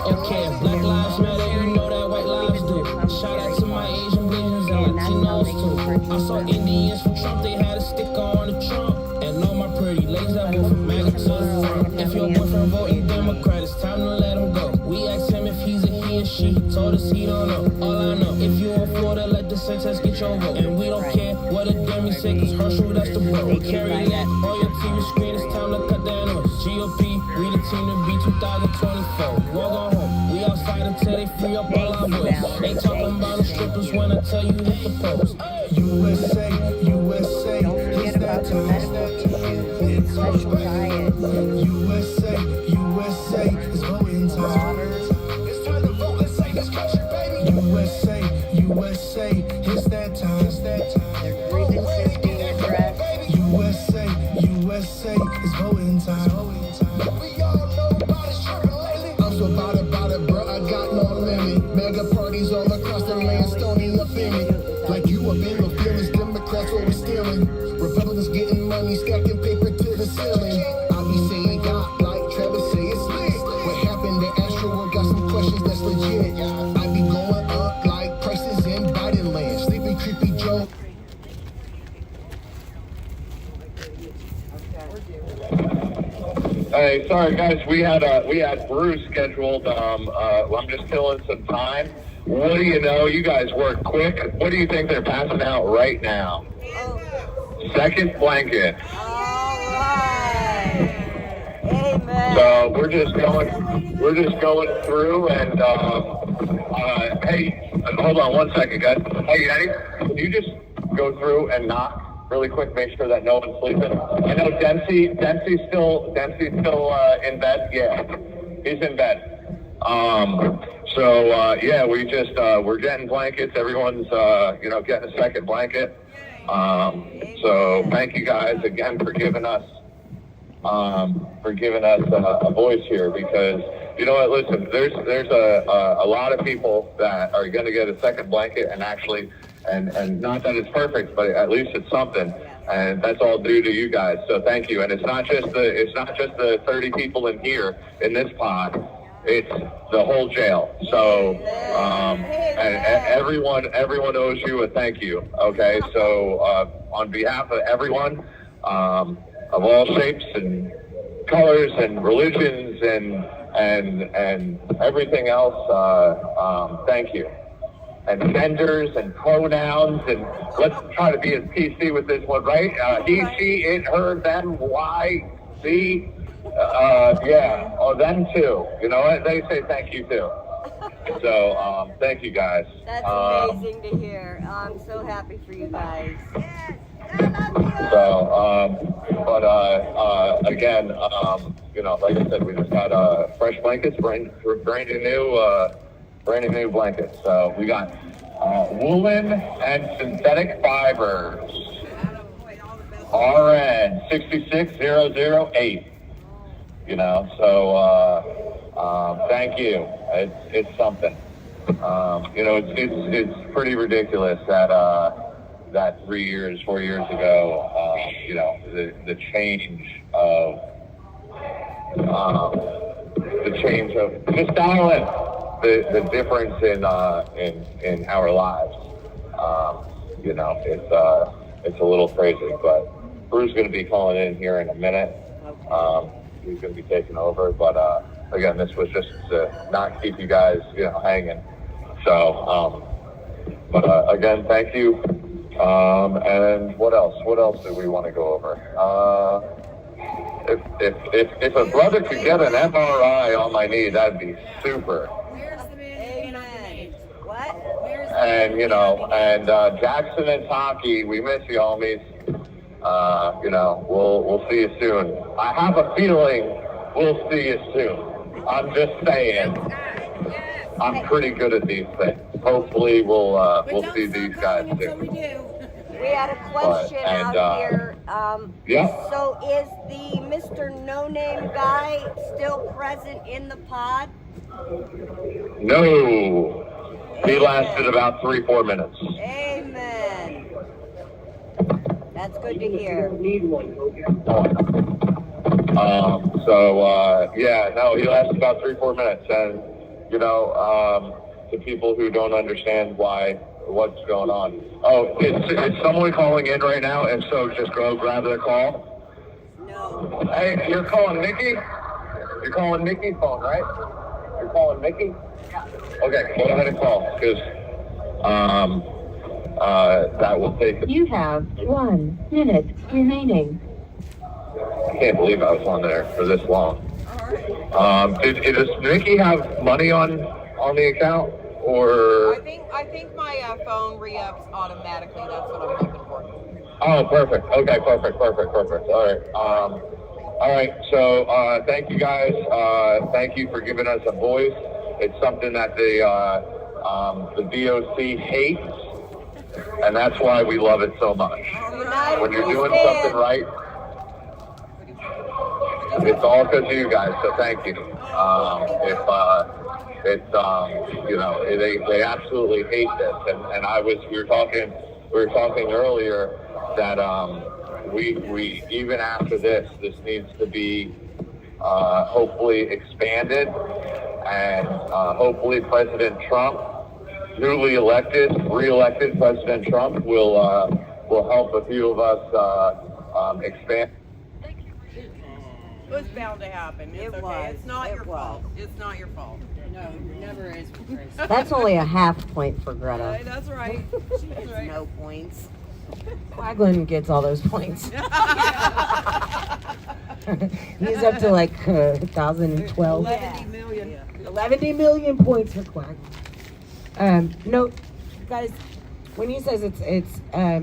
Okay, Black Lives Matter, you know that white lives do. Shout out to my Asian visions and Latinos too. I saw Indians from Trump, they had a sticker on the Trump. And all my pretty ladies that vote for MAGA to the front. If your boyfriend voting Democrat, it's time to let him go. We asked him if he's a he or she, he told us he don't know. All I know, if you in Florida, let the Senators get your vote. And we don't care what a Demi say, cause Herschel, that's the bro. Carry that on your TV screen, it's time to cut that noise. GOP, we the team to beat 2024. We'll go home, we outside until they free up all our voice. They talking about the strippers when I tell you hit the post. USA, USA, it's that time. USA, USA, it's voting time. It's time to vote, let's save this country, baby. USA, USA, it's that time. Their grievances being addressed. USA, USA, it's voting time. We all know about it, tripping lately. I'm so about it, bro, I got no limit. Mega parties all across the land, stoning up in it. Like you up in the feelings, Democrats always stealing. Republicans getting money, stacking paper to the ceiling. I be saying God, like Travis say it's lit. What happened to Astro? Got some questions that's legit. I be going up like prices in Biden land. Sleepy, creepy Joe. Hey, sorry guys, we had Bruce scheduled. I'm just killing some time. What do you know? You guys work quick. What do you think they're passing out right now? Second blanket. All right. Amen. So we're just going through and hey, hold on one second, guys. Hey, Eddie, can you just go through and knock really quick, make sure that no one's sleeping? I know Dempsey's still in bed. Yeah, he's in bed. Yeah, we just we're getting blankets. Everyone's getting a second blanket. So thank you guys again for giving us a voice here, because you know what? Listen, there's a lot of people that are going to get a second blanket, and actually, and not that it's perfect, but at least it's something, and that's all due to you guys. So thank you. And it's not just the 30 people in here in this pod. It's the whole jail. So and everyone owes you a thank you. Okay, so on behalf of everyone, of all shapes and colors and religions and everything else, thank you. And genders and pronouns, and let's try to be as PC with this one, right? He, she, it, her, them, Y, Z. Them too. You know what? They say thank you too. So, thank you guys. That's amazing to hear. I'm so happy for you guys. So, again, you know, like I said, we just got fresh blankets, brand new blankets. So we got woolen and synthetic fibers. RN 66008. You know, so thank you. It's something. You know, it's pretty ridiculous that 4 years ago, you know, the change of just dialing the difference in our lives. You know, it's a little crazy, but Bruce's going to be calling in here in a minute. He's going to be taking over, but again, this was just to not keep you guys, you know, hanging. So, again, thank you. And what else? What else do we want to go over? If a brother could get an MRI on my knee, that'd be super. Amen. What? And you know, and Jackson and Taki, we miss you, homies. You know, we'll see you soon. I have a feeling we'll see you soon. I'm just saying. I'm pretty good at these things. Hopefully, we'll see these guys soon. We had a question out here. Yeah. So is the Mr. No Name guy still present in the pod? No. He lasted about 3-4 minutes. Amen. That's good to hear. Yeah, no, he lasted about 3-4 minutes. And, you know, to people who don't understand what's going on. Oh, is someone calling in right now? And so just go grab their call? No. Hey, you're calling Mickey? You're calling Mickey's phone, right? You're calling Mickey? Yeah. Okay, go ahead and call, because that will take... You have 1 minute remaining. I can't believe I was on there for this long. Does Mickey have money on the account, or? I think my phone re-ups automatically. That's what I'm hoping for. Oh, perfect. Okay, perfect. All right. So thank you guys. Thank you for giving us a voice. It's something that the DOC hates, and that's why we love it so much. When you're doing something right, it's all because of you guys. So thank you. You know, they absolutely hate this, and we were talking earlier that we even after this needs to be hopefully expanded, and hopefully President Trump, newly re-elected President Trump, will help a few of us expand. It was bound to happen. It's okay. It's not your fault. It's not your fault. No, it never is. That's only a half point for Greta. That's right. She gets no points. Quaglin gets all those points. He's up to like 1,012. 11 million. 11 million points for Quag. No, guys, when he says it's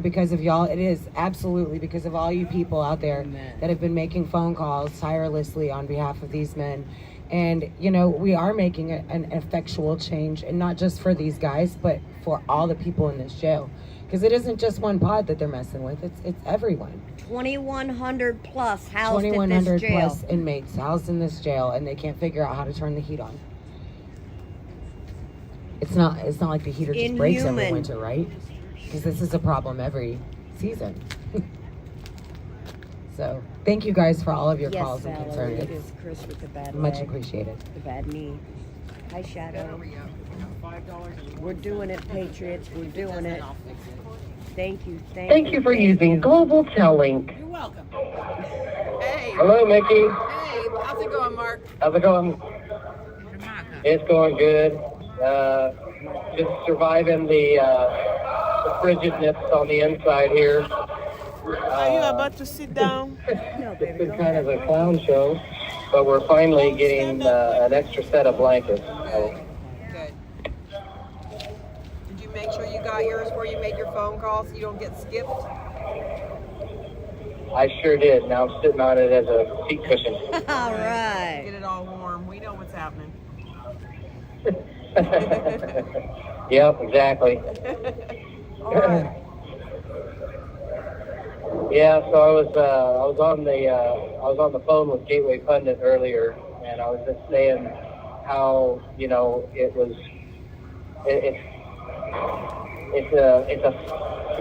because of y'all, it is absolutely because of all you people out there that have been making phone calls tirelessly on behalf of these men. And, you know, we are making an effectual change, and not just for these guys, but for all the people in this jail. Because it isn't just one pod that they're messing with, it's everyone. 2,100 plus housed in this 2,100 jail. plus inmates housed in this jail, and they can't figure out how to turn the heat on. It's not like the heater just breaks every Inhuman. winter, right? Because this is a problem every season. So thank you guys for all of your Yes, calls and Valerie, concerns. it is Chris with the bad Much leg, appreciated. the bad knee. Hi, Shadow. We're doing it, Patriots. We're doing it. Thank you. Thank you for using Global Tel Link. You're welcome. Hey. Hello, Mickey. Hey, how's it going, Mark? How's it going? It's going good. Just surviving the frigidness on the inside here. Are you about to sit down? It's been kind of a clown show, but we're finally getting an extra set of blankets. So. Good. Did you make sure you got yours where you made your phone call so you don't get skipped? I sure did. Now I'm sitting on it as a seat cushion. All right. Get it all warm. We know what's happening. Yep, exactly. All right. Yeah, so I was on the phone with Gateway Pundit earlier, and I was just saying how it's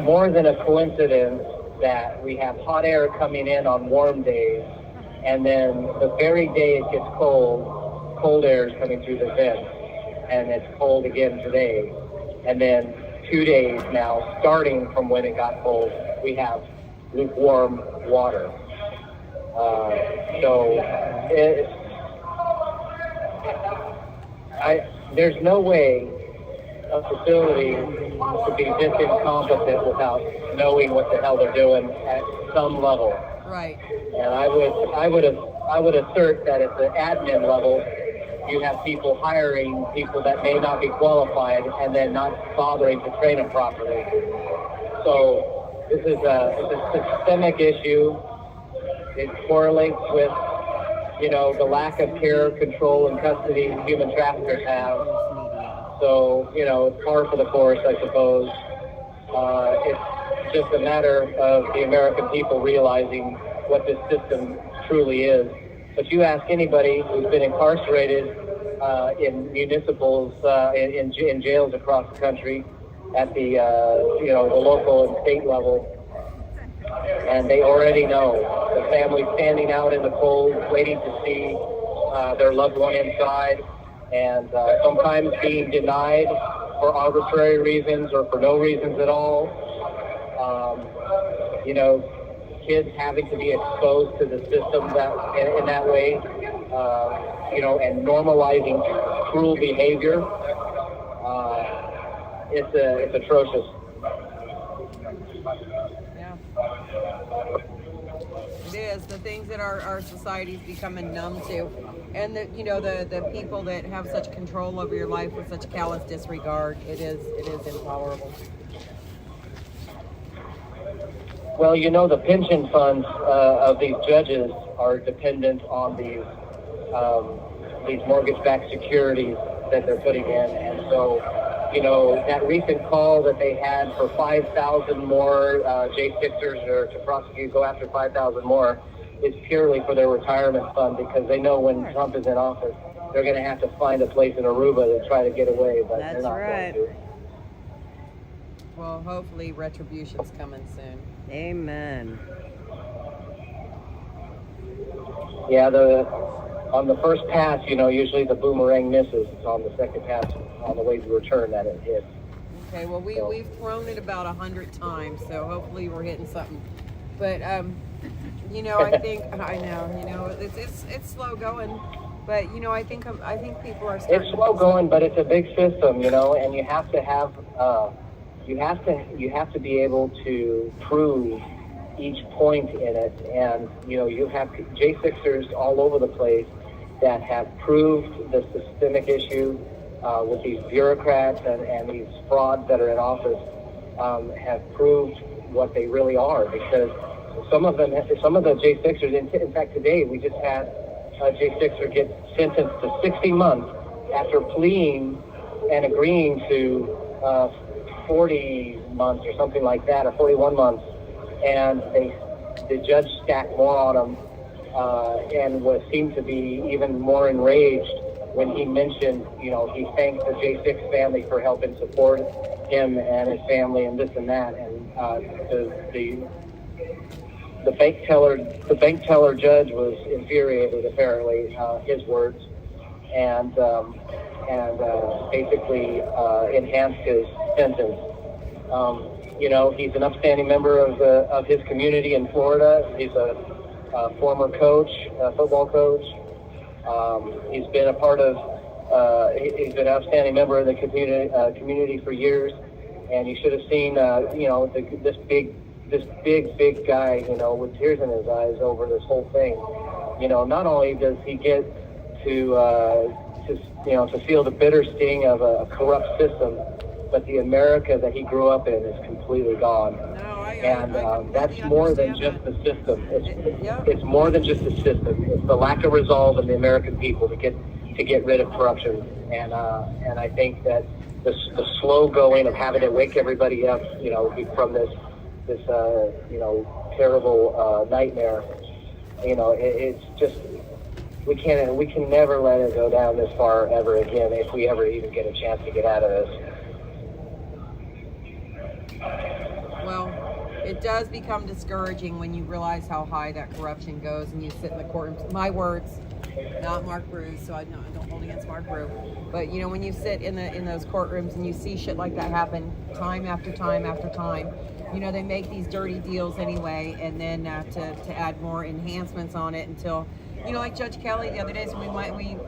more than a coincidence that we have hot air coming in on warm days, and then the very day it gets cold air is coming through the vents, and it's cold again today, and then 2 days now, starting from when it got cold, we have lukewarm water. There's no way a facility could be this incompetent without knowing what the hell they're doing at some level. Right. And I would assert that at the admin level, you have people hiring people that may not be qualified and then not bothering to train them properly. So it's a systemic issue. It correlates with, the lack of care, control, and custody human traffickers have. So, it's par for the course, I suppose. It's just a matter of the American people realizing what this system truly is. But you ask anybody who's been incarcerated in municipals, in jails across the country, at the the local and state level, and they already know. The family standing out in the cold, waiting to see their loved one inside, and sometimes being denied for arbitrary reasons or for no reasons at all. Kids having to be exposed to the system in that way, and normalizing cruel behavior. It's atrocious. Yeah. It is. The things that our society's becoming numb to. And the people that have such control over your life with such callous disregard, it is intolerable. Well, the pension funds of these judges are dependent on these mortgage-backed securities that they're putting in, and so that recent call that they had for 5,000 more J6ers or to prosecute, go after 5,000 more, is purely for their retirement fund, because they know when Trump is in office, they're going to have to find a place in Aruba to try to get away, but they're not going to. Well, hopefully retribution's coming soon. Amen. Yeah, on the first pass, usually the boomerang misses. It's on the second pass, on the way to return, that it hits. Okay, well, we've thrown it about 100 times, so hopefully we're hitting something. But I think it's slow going, but I think people are starting. It's slow going, but it's a big system, and you have to have you have to be able to prove each point in it, and you have J6ers all over the place that have proved the systemic issue with these bureaucrats and these frauds that are in office, have proved what they really are, because some of the J6ers, in fact today we just had a J6er get sentenced to 60 months after pleading and agreeing to 40 months or something like that, or 41 months, and the judge stacked more on him, and seemed to be even more enraged when he mentioned, he thanked the J6 family for helping support him and his family and this and that, and the bank teller judge was infuriated, apparently, his words, and basically enhanced his sentence. He's an upstanding member of his community in Florida. He's a former coach, football coach. He's been a part of. He's been an outstanding member of the community for years, and you should have seen, this big guy, with tears in his eyes over this whole thing. Not only does he get to feel the bitter sting of a corrupt system, but the America that he grew up in is completely gone. No, I That's more than just the system. It's more than just the system. It's the lack of resolve in the American people to get rid of corruption. And I think that the slow going of having to wake everybody up, from this terrible nightmare. It's just we can never let it go down this far ever again if we ever even get a chance to get out of this. Well, it does become discouraging when you realize how high that corruption goes and you sit in the courtrooms. My words, not Mark Brew, so I don't hold against Mark Brew. But when you sit in those courtrooms and you see shit like that happen time after time after time, they make these dirty deals anyway, and then to add more enhancements on it until, like Judge Kelly the other day said, we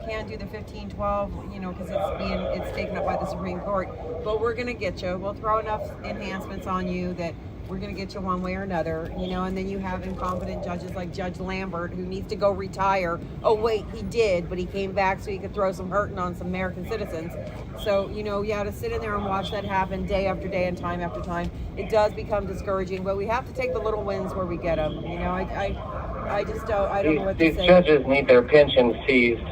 can't do the 15-12, because it's taken up by the Supreme Court. But we're gonna get you. We'll throw enough enhancements on you that we're going to get you one way or another, and then you have incompetent judges like Judge Lambert, who needs to go retire. Oh, wait, he did, but he came back so he could throw some hurting on some American citizens. So, to sit in there and watch that happen day after day and time after time, it does become discouraging, but we have to take the little wins where we get them. I just don't know what to say. These judges need their pensions seized.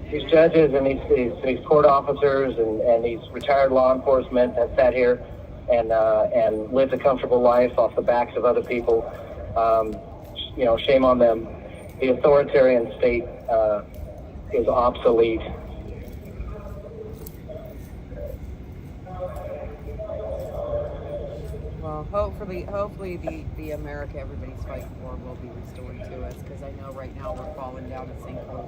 These judges and these court officers and these retired law enforcement that sat here and lived a comfortable life off the backs of other people. Shame on them. The authoritarian state is obsolete. Well, hopefully the America everybody's fighting for will be restored to us, because I know right now we're falling down a sinkhole.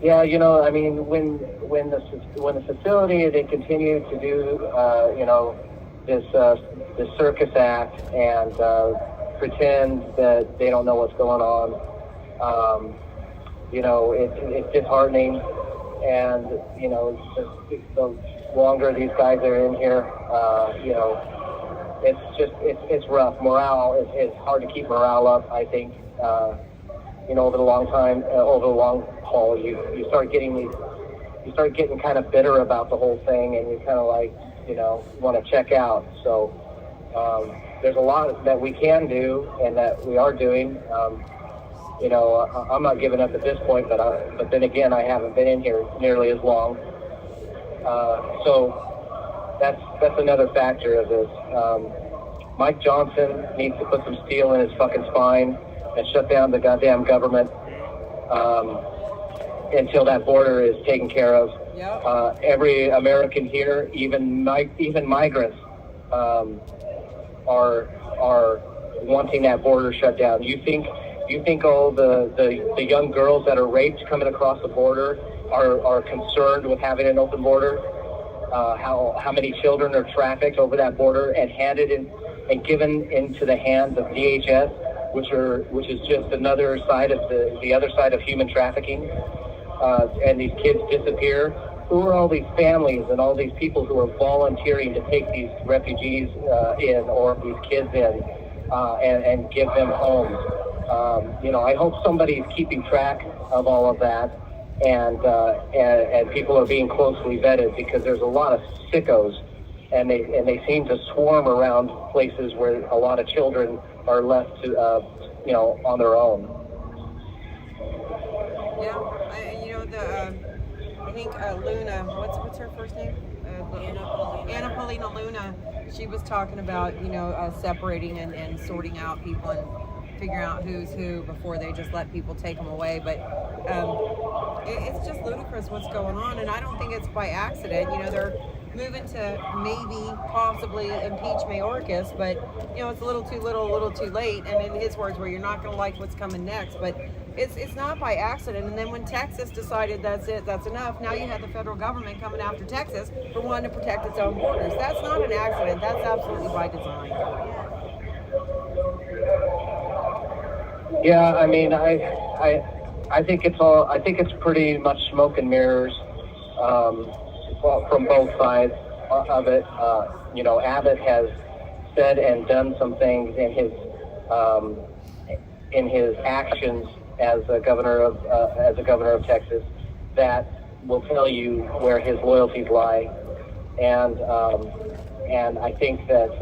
Yeah, when the facility, they continue to do this circus act and pretend that they don't know what's going on. It's disheartening, and the longer these guys are in here, it's rough. Morale it's hard to keep morale up, I think. Over the long haul, you start getting kind of bitter about the whole thing, and you kind of want to check out. So there's a lot that we can do and that we are doing. I'm not giving up at this point, but then again, I haven't been in here nearly as long. So that's another factor of this. Mike Johnson needs to put some steel in his fucking spine and shut down the goddamn government until that border is taken care of. Yep. Every American here, even migrants, are wanting that border shut down. You think all the young girls that are raped coming across the border are concerned with having an open border? How many children are trafficked over that border and handed in and given into the hands of DHS, which is just another side of the other side of human trafficking, and these kids disappear. Who are all these families and all these people who are volunteering to take these refugees in, or these kids in, and give them homes? I hope somebody's keeping track of all of that, and people are being closely vetted, because there's a lot of sickos, and they seem to swarm around places where a lot of children are left to on their own. Yeah, I think Luna, what's her first name? Anna Paulina Luna. She was talking about separating and sorting out people and figuring out who's who before they just let people take them away. But it's just ludicrous what's going on, and I don't think it's by accident. They're moving to maybe possibly impeach Mayorkas, but it's a little too late. And in his words, where you're not going to like what's coming next, but it's not by accident. And then when Texas decided that's enough, now you have the federal government coming after Texas for wanting to protect its own borders. That's not an accident. That's absolutely by design. Yeah, I think it's pretty much smoke and mirrors from both sides of it. Abbott has said and done some things in his actions as a governor of Texas that will tell you where his loyalties lie. and I think that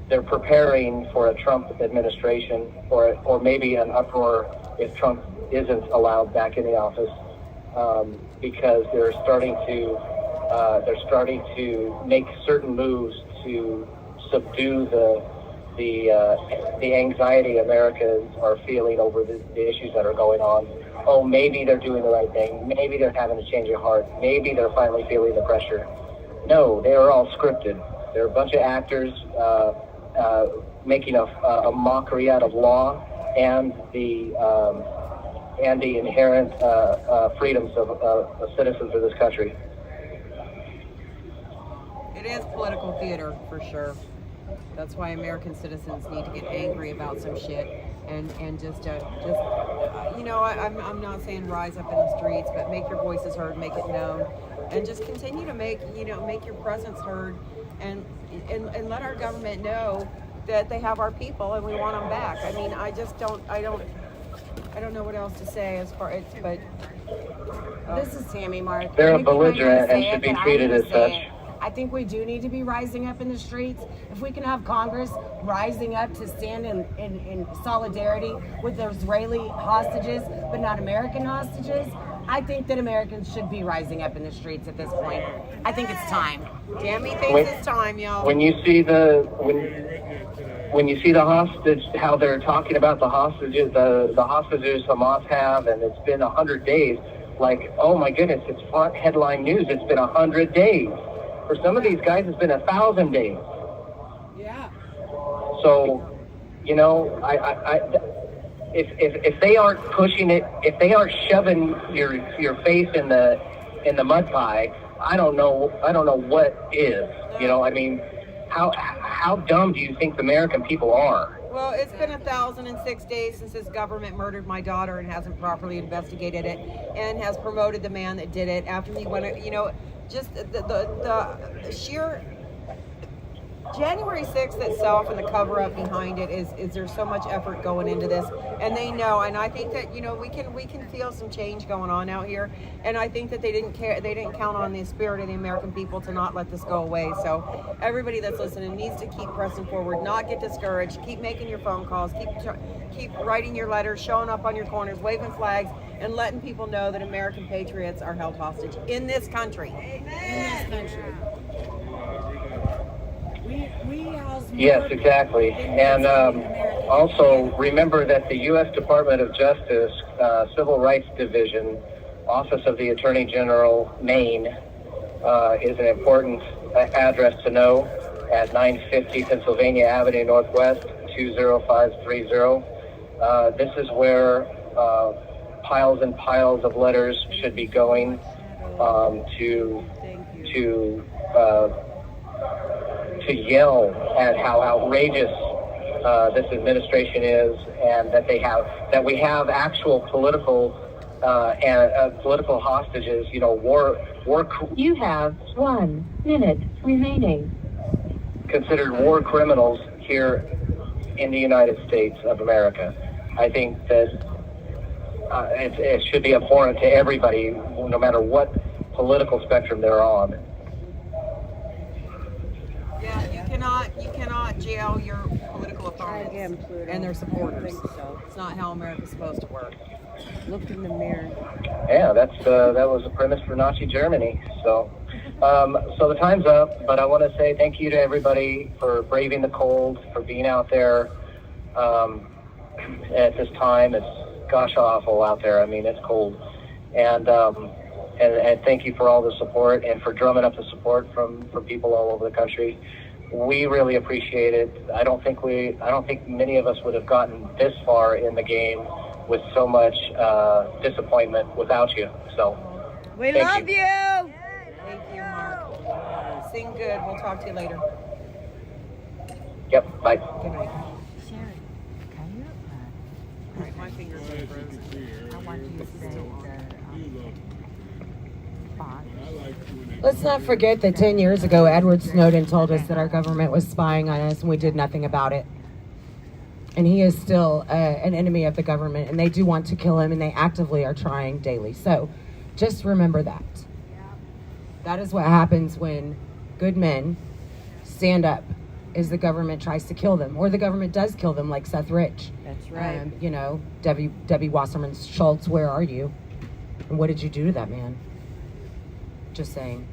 they're preparing for a Trump administration, or maybe an uproar if Trump isn't allowed back in the office, because they're starting to make certain moves to subdue the anxiety Americans are feeling over the issues that are going on. Oh, maybe they're doing the right thing. Maybe they're having a change of heart. Maybe they're finally feeling the pressure. No, they are all scripted. They're a bunch of actors making a mockery out of law and the inherent freedoms of citizens of this country. It is political theater for sure. That's why American citizens need to get angry about some shit and just you know, I'm not saying rise up in the streets, but make your voices heard, make it known, and just continue to make your presence heard, and let our government know that they have our people and we want them back. I mean, I don't know what else to say as far as, but this is Tammy, Mark. They're a belligerent and should be treated as such. I think we do need to be rising up in the streets. If we can have Congress rising up to stand in solidarity with the Israeli hostages, but not American hostages, I think that Americans should be rising up in the streets at this point. I think it's time. Tammy thinks it's time, y'all. When you see the hostage, how they're talking about the hostages, the hostages Hamas have, and it's been 100 days. Like, oh my goodness, it's front headline news. It's been 100 days. For some of these guys, it's been 1,000 days. Yeah. So, you know, if they aren't pushing it, if they aren't shoving your face in the mud pie, I don't know what is. You know, I mean, how dumb do you think the American people are? Well, it's been 1,006 days since this government murdered my daughter and hasn't properly investigated it, and has promoted the man that did it after he went. You know, just the sheer January 6th itself and the cover up behind it is there's so much effort going into this, and they know, and I think that, you know, we can feel some change going on out here, and I think that they didn't count on the spirit of the American people to not let this go away. So everybody that's listening needs to keep pressing forward, not get discouraged, keep making your phone calls, keep writing your letters, showing up on your corners, waving flags, and letting people know that American patriots are held hostage in this country. In this country. Yes, exactly. And also remember that the U.S. Department of Justice Civil Rights Division, Office of the Attorney General, Maine, is an important address to know at 950 Pennsylvania Avenue Northwest, 20530. This is where piles and piles of letters should be going to yell at how outrageous this administration is, and that we have actual political political hostages. You know, war. You have 1 minute remaining. Considered war criminals here in the United States of America. I think that it should be abhorrent to everybody, no matter what political spectrum they're on. Yeah, you cannot jail your political opponents again, Pluto. and their supporters. I think so. It's not how America's supposed to work. Look in the mirror. Yeah, that was the premise for Nazi Germany. So the time's up, but I want to say thank you to everybody for braving the cold, for being out there at this time. It's gosh awful out there. I mean, it's cold, and thank you for all the support and for drumming up the support from people all over the country. We really appreciate it. I don't think many of us would have gotten this far in the game with so much disappointment without you. So we love you. Thank you, Mark. Sing good. We'll talk to you later. Yep. Bye. Good night. Sharon, can you? All right, my fingers are frozen. I want you to say the font. Let's not forget that 10 years ago, Edward Snowden told us that our government was spying on us and we did nothing about it. And he is still an enemy of the government, and they do want to kill him, and they actively are trying daily. So just remember that. That is what happens when good men stand up as the government tries to kill them, or the government does kill them, like Seth Rich. That's right. You know, Debbie Wasserman Schultz, where are you? And what did you do to that man? Just saying.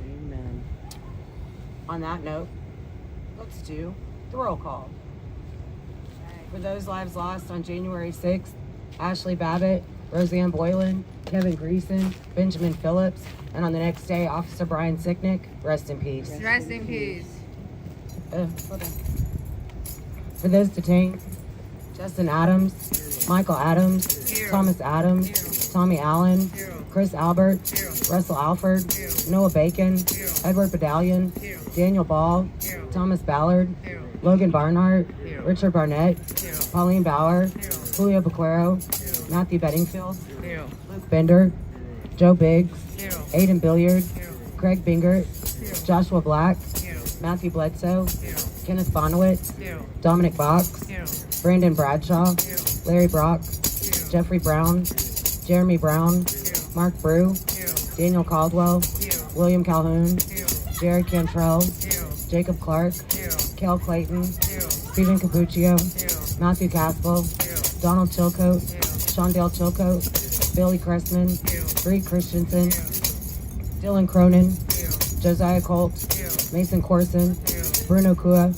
Amen. On that note, let's do the roll call. For those lives lost on January 6th, Ashley Babbitt, Roseanne Boylan, Kevin Greason, Benjamin Phillips, and on the next day, Officer Brian Sicknick, rest in peace. Rest in peace. Hold on. For those detained, Justin Adams, Michael Adams, Thomas Adams, Tommy Allen, Chris Albert, Russell Alford, Noah Bacon, Edward Badalion, Daniel Ball, Thomas Ballard, Logan Barnhart, Richard Barnett, Pauline Bauer, Julio Bequero, Matthew Bedingfield, Luke Bender, Joe Biggs, Aiden Billiard, Craig Bingert, Joshua Black, Matthew Bledsoe, Kenneth Bonowitz, Dominic Box, Brandon Bradshaw, Larry Brock, Jeffrey Brown, Jeremy Brown, Mark Brew, Daniel Caldwell, William Calhoun, Jared Cantrell, Jacob Clark, Kel Clayton, Stephen Capuccio, Matthew Caspel, Donald Chilcote, Shondale Chilcote, Billy Cressman, Bree Christensen, Dylan Cronin, Josiah Colt, Mason Corson, Bruno Kua,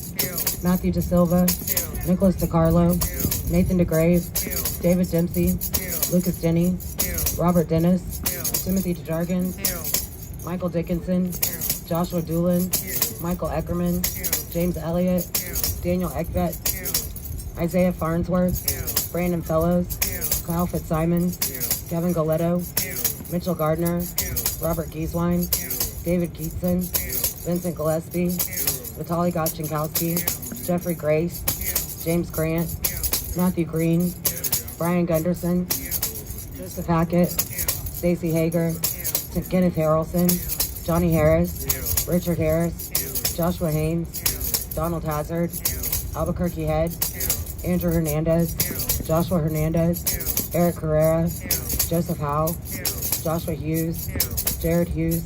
Matthew De Silva, Nicholas DeCarlo, Nathan DeGrave, David Dempsey, Lucas Denny, Robert Dennis, Timothy DeJargan, Michael Dickinson, Joshua Doolin, Michael Eckerman, James Elliott, Daniel Eckvet, Isaiah Farnsworth, Brandon Fellows, Kyle Fitzsimons, Kevin Goletto, Mitchell Gardner, Robert Gieswein, David Keatson, Vincent Gillespie, Vitaly Gotchinkowski, Jeffrey Grace, James Grant, Matthew Green, Brian Gunderson, Joseph Hackett, Stacey Hager, Kenneth Harrelson, Johnny Harris, Richard Harris, Joshua Haynes, Donald Hazard, Albuquerque Head, Andrew Hernandez, Joshua Hernandez, Eric Carrera, Joseph Howe, Joshua Hughes, Jared Hughes,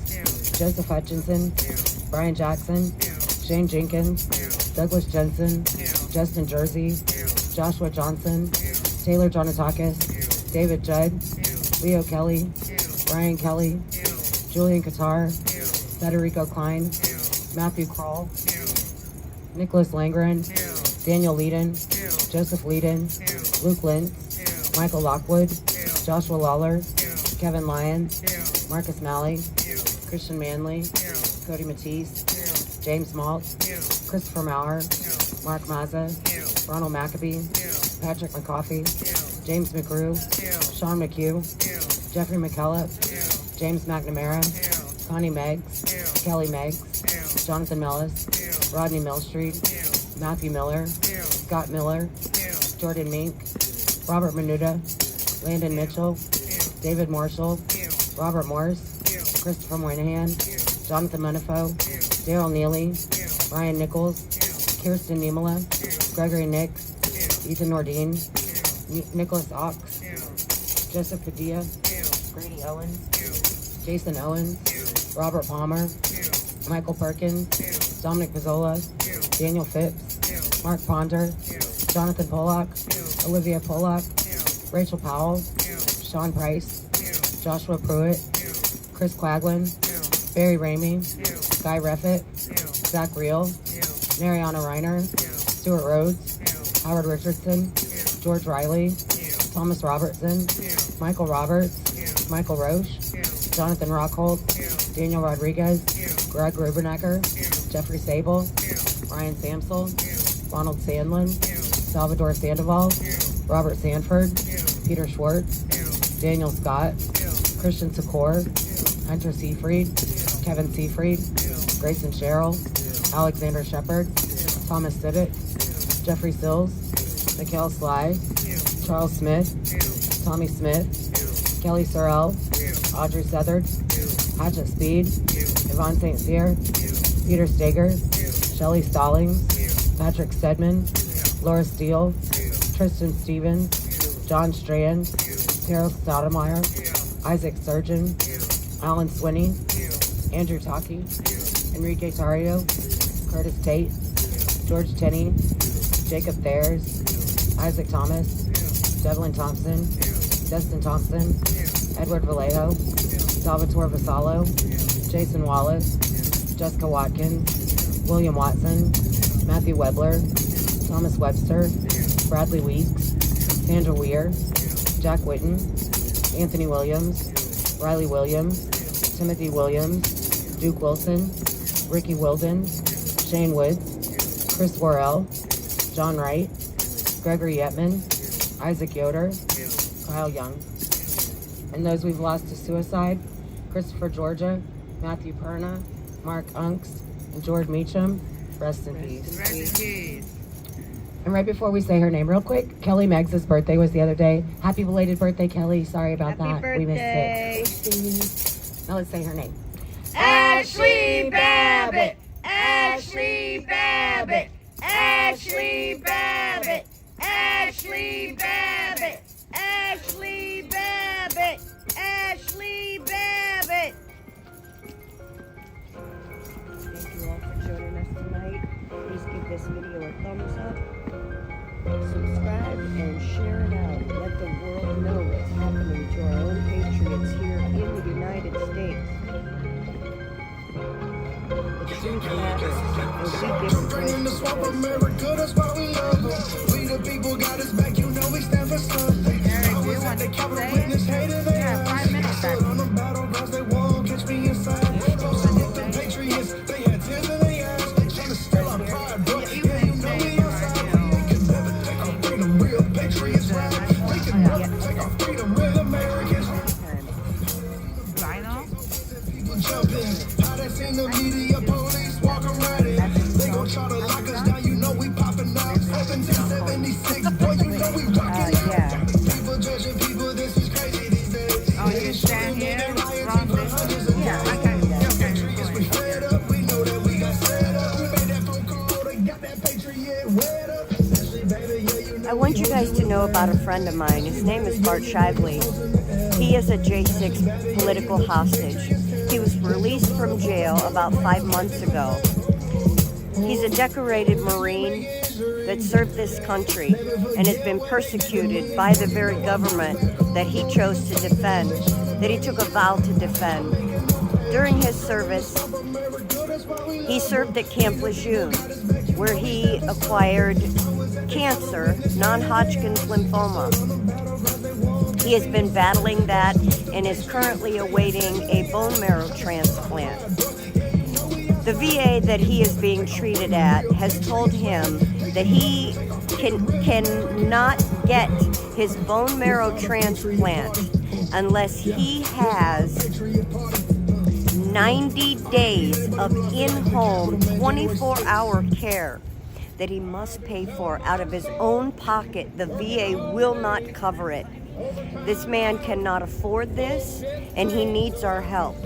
Joseph Hutchinson, Brian Jackson, Shane Jenkins, Douglas Jensen, Justin Jersey, Joshua Johnson, Taylor Jonatakis, David Judd, Leo Kelly, Ryan Kelly, Julian Qatar, Federico Klein, Matthew Kroll, Nicholas Langren, Daniel Leeden, Joseph Leeden, Luke Lintz, Michael Lockwood, Joshua Lawler, Kevin Lyons, Marcus Malley, Christian Manley, Cody Matisse, James Malt, Christopher Maurer, Mark Mazza, Ronald McAbee, Patrick McCoffey, James McGrew, Sean McHugh, Jeffrey McKellop, James McNamara, Connie Meggs, Kelly Meggs, Jonathan Mellis, Rodney Millstreet, Matthew Miller, Scott Miller, Jordan Mink, Robert Menuda, Landon Mitchell, David Marshall, Robert Morse, Christopher Moynihan, Jonathan Munifo, Daryl Neely, Ryan Nichols, Kirsten Niemela, Gregory Nix, Ethan Nordine, Nicholas Ox, Joseph Padilla, Grady Owens, Jason Owens, Robert Palmer, Michael Perkins, Dominic Pizzola, Daniel Phipps, Mark Ponder, Jonathan Pollock, Olivia Pollock, Rachel Powell, Sean Price, Joshua Pruitt, Chris Quaglin, Barry Ramey, Guy Reffitt, Zach Reel, Mariana Reiner, Stuart Rhodes, Howard Richardson, George Riley, Thomas Robertson, Michael Roberts, Michael Roche, Jonathan Rockhold, Daniel Rodriguez, Greg Rubenecker, Jeffrey Sable, Ryan Samsel, Ronald Sandlin, Salvador Sandoval, Robert Sanford, Peter Schwartz, Daniel Scott, Christian Secor, Hunter Seafried, Kevin Seafried, Grayson Sherrill, Alexander Shepard, Thomas Sibick, Jeffrey Sills, Mikhail Sly, Charles Smith, Tommy Smith, Kelly Sorrell, Audrey Southard, Hatchet Speed, Yvonne St. Cyr, Peter Stager, Shelley Stallings, Patrick Stedman, Laura Steele, Tristan Stevens, John Strand, Carol Stoudemire, Isaac Surgeon, Alan Swinney, Andrew Taki, Enrique Tario, Curtis Tate, George Tenney, Jacob Thayers, Isaac Thomas, Devlin Thompson, Destin Thompson, Edward Vallejo, Salvatore Vassallo, Jason Wallace, Jessica Watkins, William Watson, Matthew Webler, Thomas Webster, Bradley Weeks, Sandra Weir, Jack Whitten, Anthony Williams, Riley Williams, Timothy Williams, Duke Wilson, Ricky Wilden, Shane Woods, Chris Worrell, John Wright, Gregory Yetman, Isaac Yoder, Kyle Young. And those we've lost to suicide, Christopher Georgia, Matthew Perna, Mark Unks, and George Meacham. Rest in peace. Rest in peace. And right before we say her name real quick, Kelly Meggs' birthday was the other day. Happy belated birthday, Kelly. Sorry about that. Happy We birthday. missed it. Now let's say her name. Ashley Babbitt! Ashley Babbitt! Ashley Babbitt! Ashley Babbitt! Ashley Babbitt! Ashley Babbitt! Thank you all for joining us tonight. Please give this video a thumbs up, subscribe, and share it out. Let the world know what's happening to our own patriots here in the United States. The truth matters, and we give the Bringing the swamp America, that's why we love them. We the people got us back, you know we stand for something. I was at the Capitol witness, hated they stood on the battlegrounds, they won't catch me inside. Folks that hit the patriots, they had tears in their eyes. They trying to steal our pride, but yeah, you know we outside. We can never take our freedom, real patriots ride. We can never take our freedom, real Americans ride. People jumping, how that's in the media, police walking right in. They gon' try to lock us down, you know we popping out. 1776, boy, you know we rocking out. People judging people, this is crazy these days. Oh, you stand here, wrong this. Yeah, Patriots, we fed up, we know that we got set up. We made that phone call, they got that patriot wet up. Ashley, baby, yeah, you know I want you guys to know about a friend of mine. His name is Bart Shively. He is a J6 political hostage. He was released from jail about 5 months ago. He's a decorated Marine that served this country and has been persecuted by the very government that he chose to defend, that he took a vow to defend. During his service, he served at Camp Lejeune, where he acquired cancer, non-Hodgkin's lymphoma. He has been battling that and is currently awaiting a bone marrow transplant. The VA that he is being treated at has told him that he cannot get his bone marrow transplant unless he has 90 days of in-home 24-hour care that he must pay for out of his own pocket. The VA will not cover it. This man cannot afford this, and he needs our help.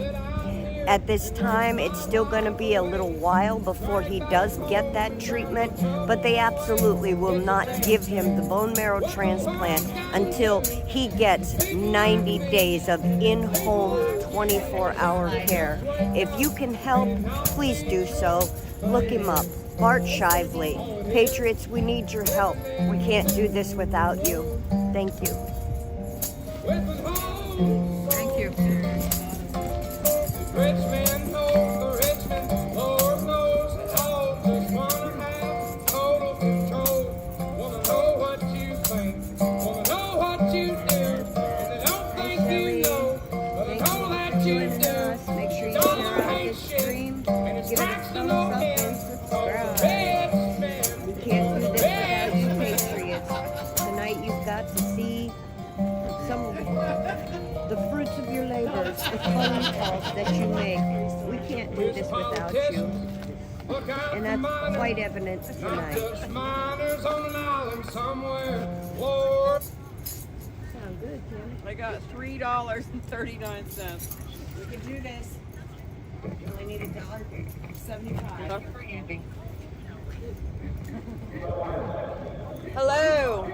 At this time, it's still going to be a little while before he does get that treatment, but they absolutely will not give him the bone marrow transplant until he gets 90 days of in-home 24-hour care. If you can help, please do so. Look him up. Bart Shively. Patriots, we need your help. We can't do this without you. Thank you. Thank you. Rich man knows the rich man, Lord knows it all. Just wanna have total control. Wanna know what you think, wanna know what you do. And they don't think you know, but I know that you do. Make sure you Don't share out hate this shit, stream. and it's Give it a tax to thumbs no up and end. subscribe. Rich man, We can't do this without you, Patriots. Tonight you've got to see some of the fruits of your labors, the phone calls that you make. We can't do this without you. And that's quite evident tonight. just miners on an island somewhere. Lord. Sound good, Tim. I got $3.39. We can do this. You only need $1.75. Hello.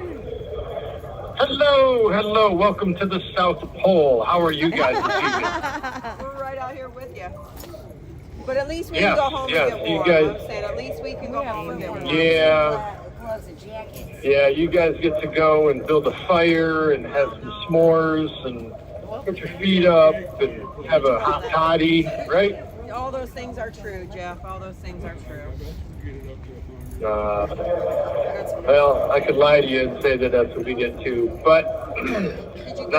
Hello. Welcome to the South Pole. How are you guys this evening? We're right out here with you. But at least we Yes, can go home yes, and get you warm. guys- I'm saying at least we can go home and get warm. Yeah, you guys get to go and build a fire and have some s'mores and put your feet up and have a hot toddy, right? All those things are true, Jeff. All those things are true. Well, I could lie to you and say that that's what we get to, but Did you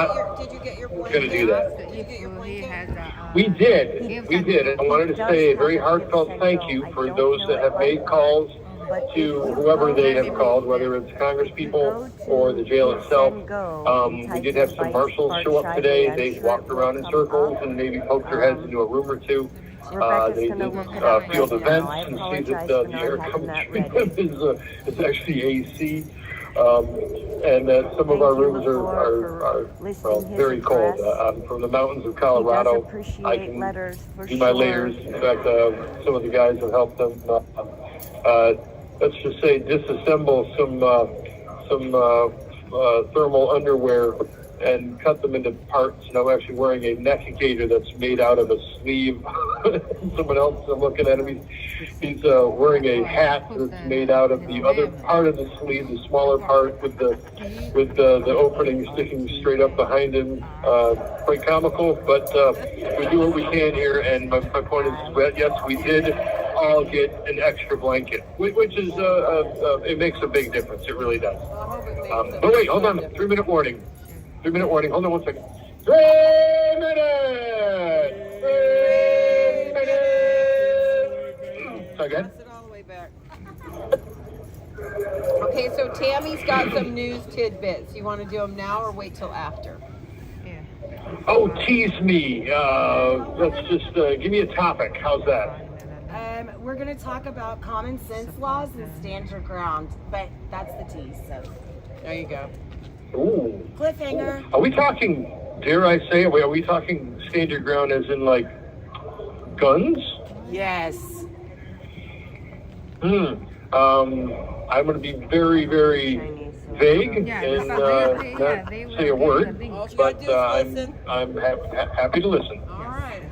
get your we're going to do that. Did you get your blanket? We did. And I wanted to say a very heartfelt thank you for those that have made calls to whoever they have called, whether it's Congress people or the jail itself. We did have some marshals show up today. They walked around in circles and maybe poked their heads into a room or two. They did field events and see that the air coming through them is actually AC. And that some of our rooms are very cold. I'm from the mountains of Colorado. I can do my layers. In fact, some of the guys have helped them. Let's just say disassemble some thermal underwear and cut them into parts. And I'm actually wearing a neck gaiter that's made out of a sleeve. Someone else, I'm looking at him, he's wearing a hat that's made out of the other part of the sleeve, the smaller part with the opening sticking straight up behind him. Quite comical, but we do what we can here. And my point is, yes, we did all get an extra blanket, which is it makes a big difference. It really does. But wait, hold on, 3-minute warning. 3-minute warning. Hold on 1 second. 3 minutes. 3 minutes. Sorry, go ahead. Pass it all the way back. Okay, so Tammy's got some news tidbits. You want to do them now or wait till after? Oh, tease me. Let's just give me a topic. How's that? We're going to talk about common sense laws and stand your ground, but that's the tease. So there you go. Ooh. Cliffhanger. Are we talking, dare I say, are we talking stand your ground as in like guns? Yes. I'm going to be very, very vague and not say a word, but I'm happy to listen. All right.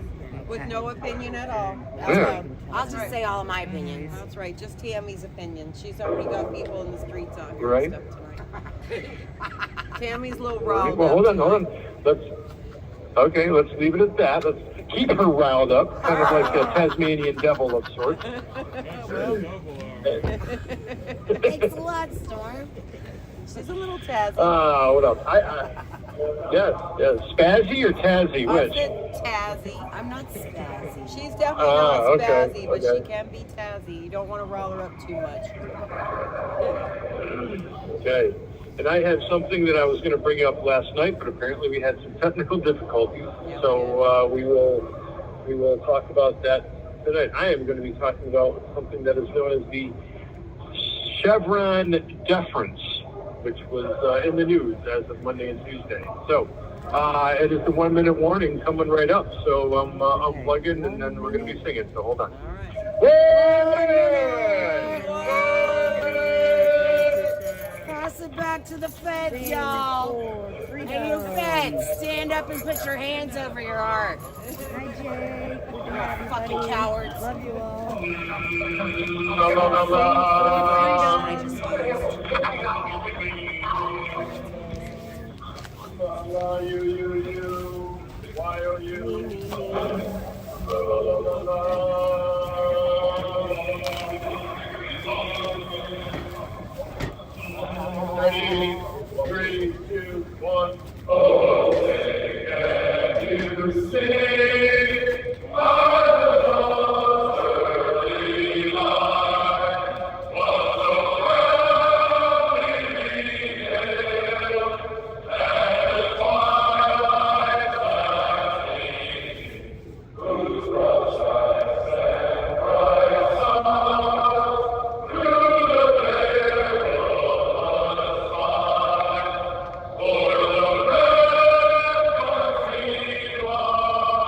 With no opinion at all. Yeah. I'll just say all of my opinions. That's right. Just Tammy's opinion. She's already got people in the streets out here Right. and stuff tonight. Tammy's a little riled Well, up. hold on. Let's leave it at that. Let's keep her riled up, kind of like a Tasmanian devil of sorts. Thanks a lot, Storm. She's a little Tazzy. What else? Yes. Spazzy or Tazzy? I Which? said Tazzy. I'm not spazzy. She's definitely not okay, spazzy, but okay. she can be Tazzy. You don't want to rile her up too much. Okay. And I had something that I was going to bring up last night, but apparently we had some technical difficulties. So we will talk about that tonight. I am going to be talking about something that is known as the Chevron deference, which was in the news as of Monday and Tuesday. So it is the 1-minute warning coming right up. So I'm unplugging and then we're going to be singing. So hold on. All right. 1 Pass it back to the feds, y'all. Hey, you feds, stand up and put your hands over your heart. Hi, Jay. Fucking cowards. Love you all. Ready? 3, 2, 1. Oh, they had to sing early light was around in the air as twilight lightning, whose broad stripes and bright stars through the perilous fight, o'er the red country line.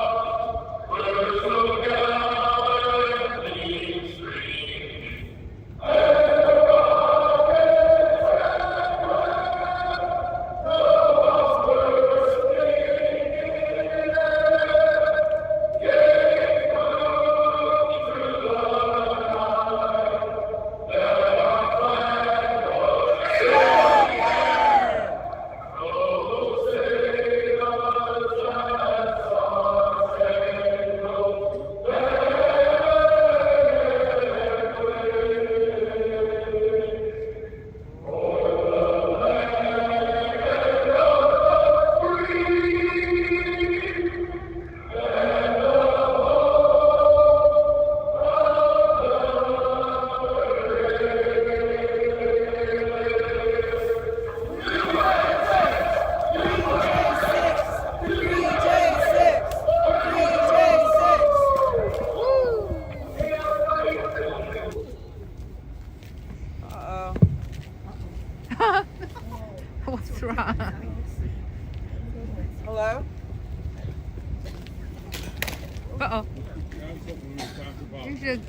Uh-oh. You should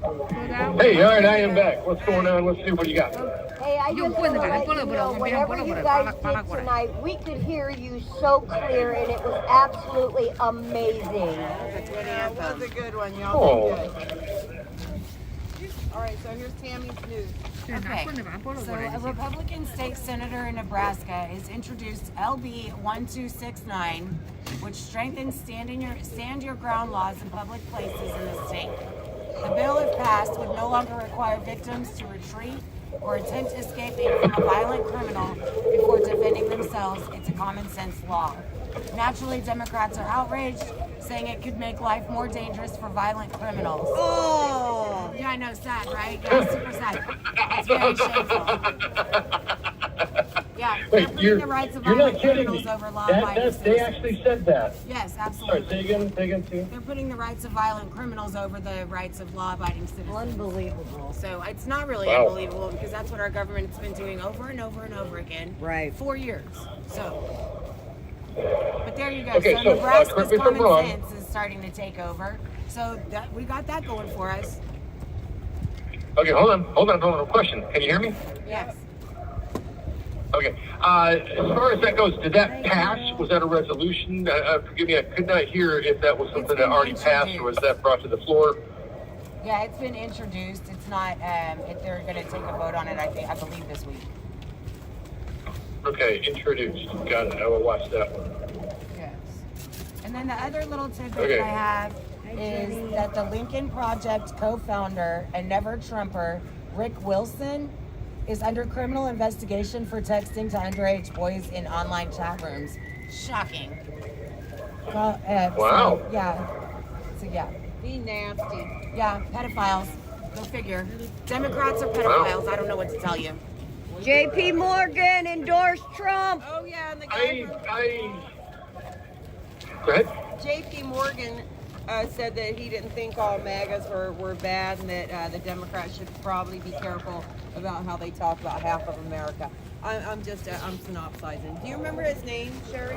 go down. Hey, all right, I am back. What's going on? Let's see what you got. Hey, I just want to let you know, whatever you guys did tonight, we could hear you so clear, and it was absolutely amazing. That was a good one, y'all. Oh. All right, so here's Tammy's news. Okay, so a Republican state senator in Nebraska has introduced LB 1269, which strengthens stand your ground laws in public places in the state. The bill, if passed, would no longer require victims to retreat or attempt escaping from a violent criminal before defending themselves. It's a common sense law. Naturally, Democrats are outraged, saying it could make life more dangerous for violent criminals. Oh! Yeah, I know, sad, right? Yeah, super sad. It's very shameful. Yeah, they're putting the rights of violent criminals over law-abiding citizens. They actually said that. Yes, absolutely. Sorry, say again, too. They're putting the rights of violent criminals over the rights of law-abiding citizens. Unbelievable. So it's not really Wow. unbelievable because that's what our government's been doing over and over and over again. Right. For years. So, but there you go. Okay, so so, Nebraska's correct me if I'm common wrong. sense is starting to take over. So that, we got that going for us. Okay, hold on. Question. Can you hear me? Yes. Okay. As far as that goes, did that pass? Was that a resolution? Forgive me, I could not hear if that was something that already passed or was that brought to the floor? Yeah, it's been introduced. It's not. They're going to take a vote on it. I believe this week. Okay, introduced. Got it. I will watch that one. Yes. And then the other little tidbit Okay. that I have is that the Lincoln Project co-founder and never Trumper, Rick Wilson, is under criminal investigation for texting to underage boys in online chat rooms. Shocking. Well, Wow. So, yeah. So, yeah. Be nasty. Yeah, pedophiles. Go figure. Democrats are pedophiles. I don't know what to tell you. JP Morgan endorsed Trump. Oh, yeah, and the guy Go ahead. JP Morgan said that he didn't think all MAGAs were bad and that the Democrats should probably be careful about how they talk about half of America. I'm synopsizing. Do you remember his name, Sherry?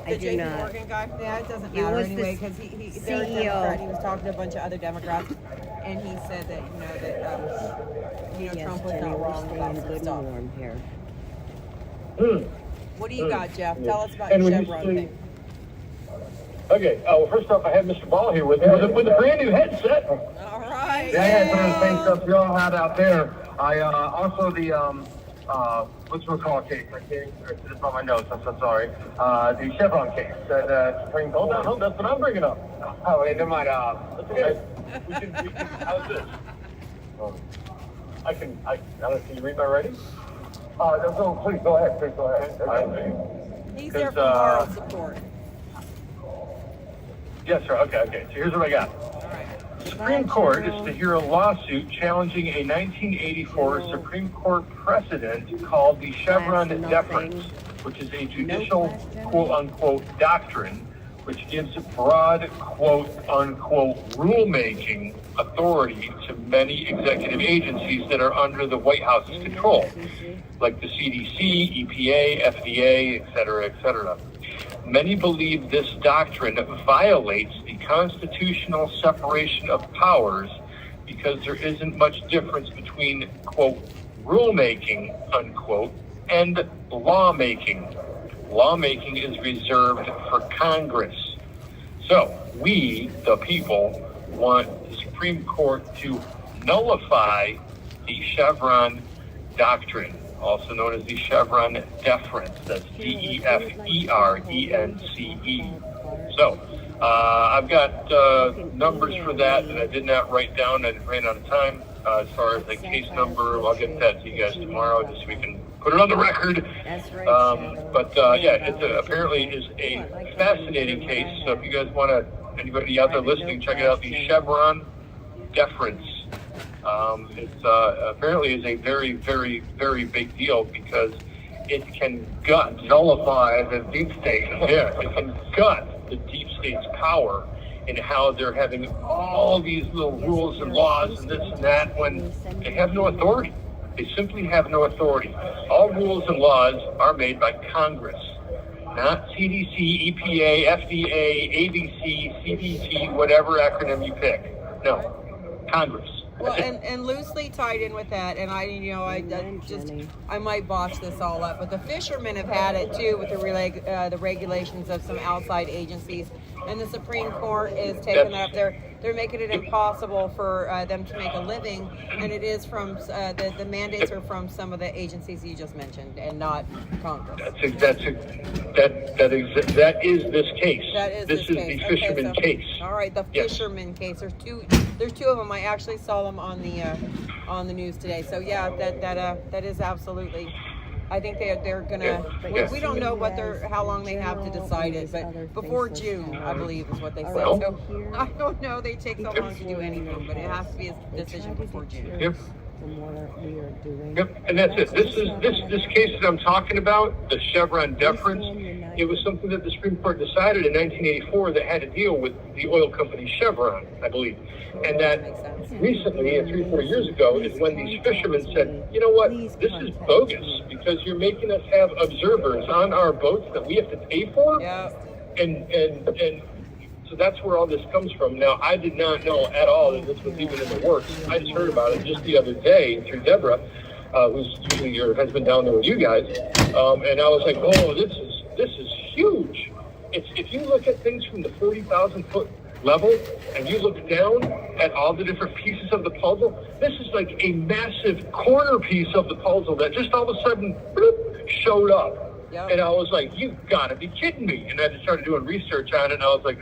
I The do JP not. Morgan guy? Yeah, it doesn't He matter was the anyway because they're a CEO. Democrat. He was talking to a bunch of other Democrats and he said that, Yes, Trump was Jenny, not we're wrong about staying some good and stuff. warm here. What do you got, Jeff? Tell us about And your when you Chevron say- thing. Okay, first off, I have Mr. Ball here with a brand new headset. All right. Yeah, some of the same stuff you all had out there. I also the what's it called case? I can't. It's on my notes. I'm so sorry. The Chevron case. That Supreme Court. Hold on, that's what I'm bringing up. Oh wait, never mind. That's okay. We can. How's this? I don't know. Can you read my writing? No, please go ahead. Please go ahead. He's there for moral support. Yes, sir. Okay. So here's what I got. Supreme Court is to hear a lawsuit challenging a 1984 Supreme Court precedent called the Chevron deference, which is a judicial quote-unquote doctrine which gives broad quote-unquote rulemaking authority to many executive agencies that are under the White House's control, like the CDC, EPA, FDA, et cetera, et cetera. Many believe this doctrine violates the constitutional separation of powers because there isn't much difference between, quote, rulemaking, unquote, and lawmaking. Lawmaking is reserved for Congress. So we, the people, want the Supreme Court to nullify the Chevron doctrine, also known as the Chevron deference. That's DEFERENCE. So I've got numbers for that I did not write down. I ran out of time. As far as the case number, I'll get that to you guys tomorrow just so we can put it on the record. That's right. Yeah, it apparently is a fascinating case. So if you guys want to, anybody out there listening, check it out. The Chevron deference. It's apparently is a very, very, very big deal because it can nullify the deep state. Yeah, it can gut the deep state's power in how they're having all these little rules and laws and this and that when they have no authority. They simply have no authority. All rules and laws are made by Congress. not CDC, EPA, FDA, ABC, CDC, whatever acronym you pick. No, Congress. Well, and loosely tied in with that, and I might botch this all up, but the fishermen have had it too with the regulations of some outside agencies, and the Supreme Court is taking that up. They're making it impossible for them to make a living, and it is from the mandates are from some of the agencies you just mentioned, and not Congress. That is this case. This is the fisherman case. All right, the fisherman case. There's two of them. I actually saw them on the news today. So yeah, that is absolutely. I think they're gonna. We don't know how long they have to decide it, but before June, I believe, is what they said. So I don't know. They take so long to do anything, but it has to be a decision before June. Yep. Yep, and that's it. This case that I'm talking about, the Chevron deference, it was something that the Supreme Court decided in 1984 that had to deal with the oil company Chevron, I believe. And that recently, 3-4 years ago, is when these fishermen said, you know what, this is bogus because you're making us have observers on our boats that we have to pay for. Yeah. And so that's where all this comes from. Now, I did not know at all that this was even in the works. I just heard about it just the other day through Deborah, who's usually your husband down there with you guys. And I was like, oh, this is huge. If you look at things from the 40,000-foot level and you look down at all the different pieces of the puzzle, this is like a massive corner piece of the puzzle that just all of a sudden bloop, showed up. Yep. And I was like, you've got to be kidding me. And I just started doing research on it, and I was like,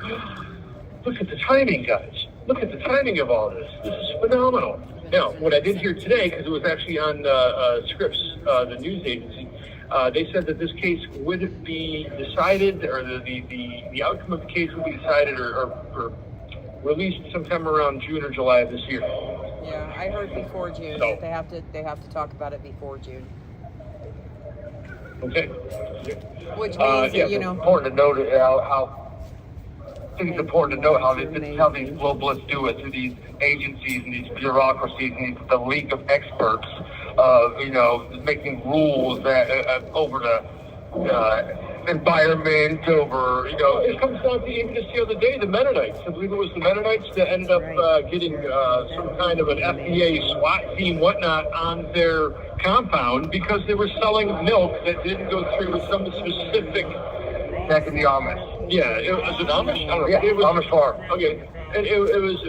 look at the timing, guys. Look at the timing of all this. This is phenomenal. Now, what I did hear today, because it was actually on Scripps, the news agency, they said that this case would be decided, or the outcome of the case would be decided or released sometime around June or July of this year. Yeah, I heard before June. So, they have to talk about it before June. Okay. Which means important to note how I think it's important to note how these globalists do it through these agencies and these bureaucracies and the league of experts, making rules that over the environment, over it comes down to even just the other day the Mennonites. I believe it was the Mennonites that ended up getting some kind of an FDA SWAT team, whatnot, on their compound because they were selling milk that didn't go through some specific. Back in the Amish. Yeah, was it Amish? I don't know. Yeah, it was Amish farm. Okay, and it was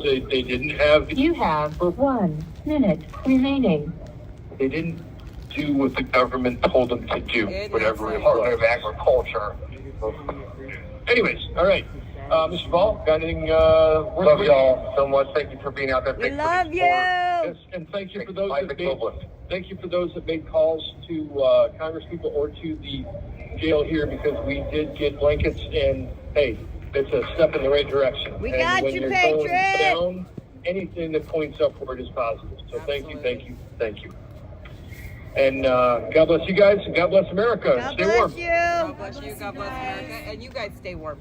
they didn't have. You have 1 minute remaining. They didn't do what the government told them to do. Whatever Department of Agriculture. Anyways, all right. Mr. Ball, got anything? Love y'all so much. Thank you for being out there. We love you. Yes, and thank you for those that made calls to congresspeople or to the jail here, because we did get blankets, and hey, it's a step in the right direction. We and got when you, you're Patriot. going down, anything that points upward is positive. So thank you. And God bless you guys, and God bless America. God stay bless warm. you. God bless you. God bless America, and you guys stay warm.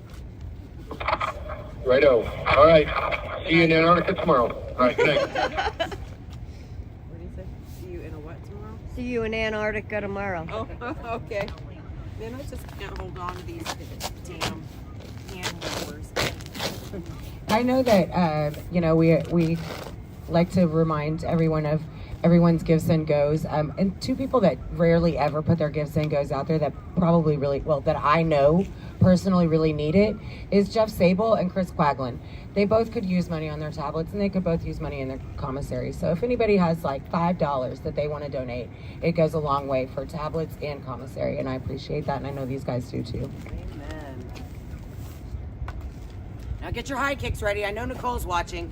Righto. All right. See you in Antarctica tomorrow. All right. Good night. What did he say? See you in a what tomorrow? See you in Antarctica tomorrow. Oh, okay. Then I just can't hold on to these damn hand wars. I know that we like to remind everyone of everyone's gives and goes. And two people that rarely ever put their gives and goes out there that probably that I know personally really need it is Jeff Sable and Chris Quaglin. They both could use money on their tablets, and they could both use money in their commissary. So if anybody has like $5 that they want to donate, it goes a long way for tablets and commissary, and I appreciate that, and I know these guys do too. Amen. Now get your high kicks ready. I know Nicole's watching.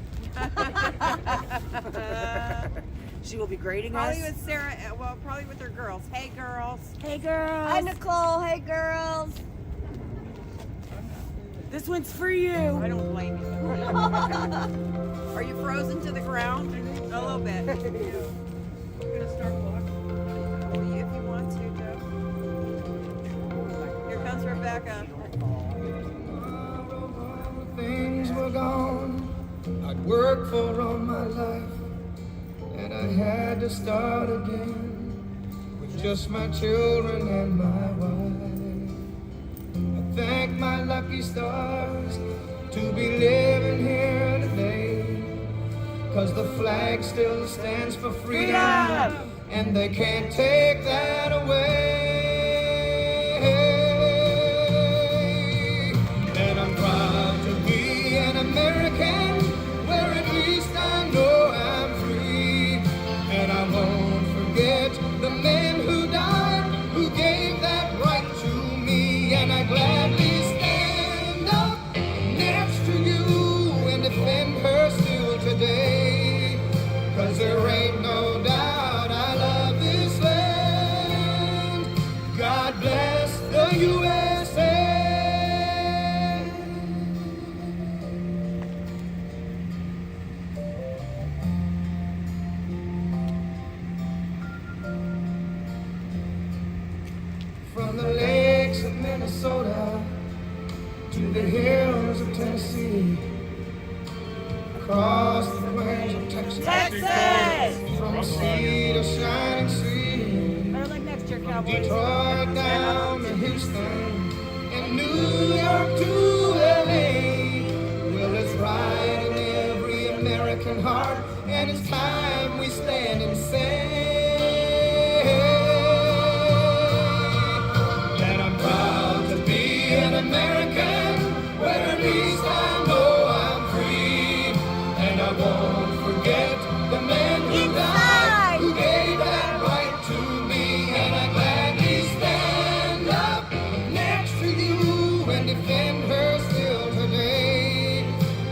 She will be grading us. Probably with Sarah, probably with her girls. Hey, girls. Hey, girls. Hi, Nicole. Hey, girls. This one's for you. I don't blame you. Are you frozen to the ground? A little bit. You're gonna start walking. Well, if you want to, Joe. Here comes Rebecca. Things were gone. I'd worked for all my life, and I had to start again with just my children and my wife. thank my lucky stars to be living here today. 'Cause the flag still stands for freedom, and they can't take that away. And I'm proud to be an American, where at least I know I'm free. And I won't forget the men who died, who gave that right to me. And I gladly stand up next to you and defend her still today. 'Cause there ain't no doubt I love this land. God bless the USA. From the lakes of Minnesota to the hills of Tennessee, across the plains of Texas, from sea to shining sea, from Detroit down to Houston, and New York to LA. Well, it's right in every American heart, and it's time we stand and say that I'm proud to be an American, where at least I know I'm free. And I won't forget the men who died, who gave that right to me. And I gladly stand up next to you and defend her still today.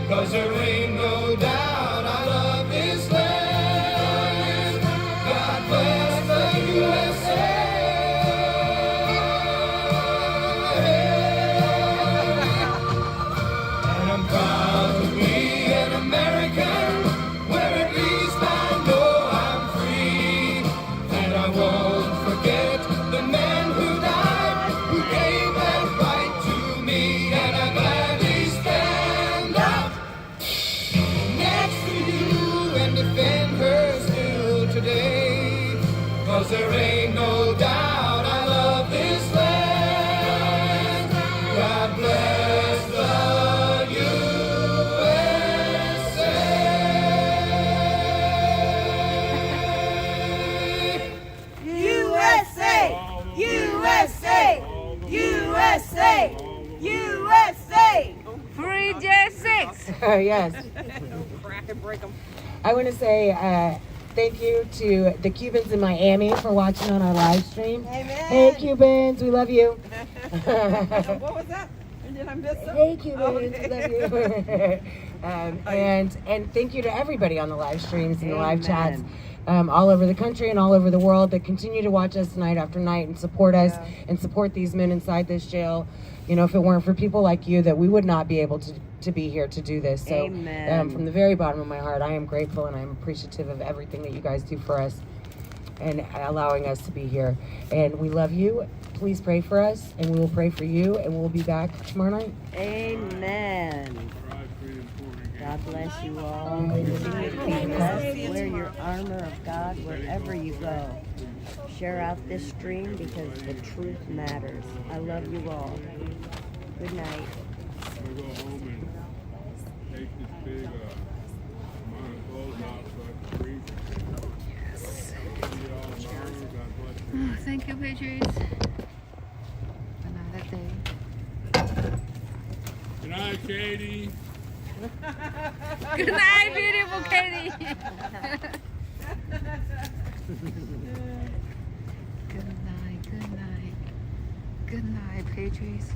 'Cause there ain't no doubt I love this land. God bless the USA. And I'm proud to be an American, where at least I know I'm free. And I won't forget the men who died, who gave that right to me. And I gladly stand up next to you and defend her still today. 'Cause there ain't no doubt I love this land. God bless the USA. USA! USA! USA! USA! Free J6. Yes. Crack and break them. I want to say thank you to the Cubans in Miami for watching on our live stream. Amen. Hey, Cubans, we love you. What was that? Did I miss something? Hey, Cubans, we love you. And thank you to everybody on the live streams and the live chats. All over the country and all over the world that continue to watch us night after night and support us and support these men inside this jail. You know, if it weren't for people like you, that we would not be able to be here to do this. So from the very bottom of my heart, I am grateful and I'm appreciative of everything that you guys do for us and allowing us to be here. And we love you. Please pray for us and we will pray for you and we'll be back tomorrow night. Amen. God bless you all. Continue to be blessed. Wear your armor of God wherever you go. Share out this stream because the truth matters. I love you all. Good night. We'll go home and take this big amount of clothes out so I can breathe. Yes. See y'all tomorrow. God bless you. Oh, thank you, Patriots. Another day. Good night, Katie. Good night, beautiful Katie. Good night, good night. Good night, Patriots.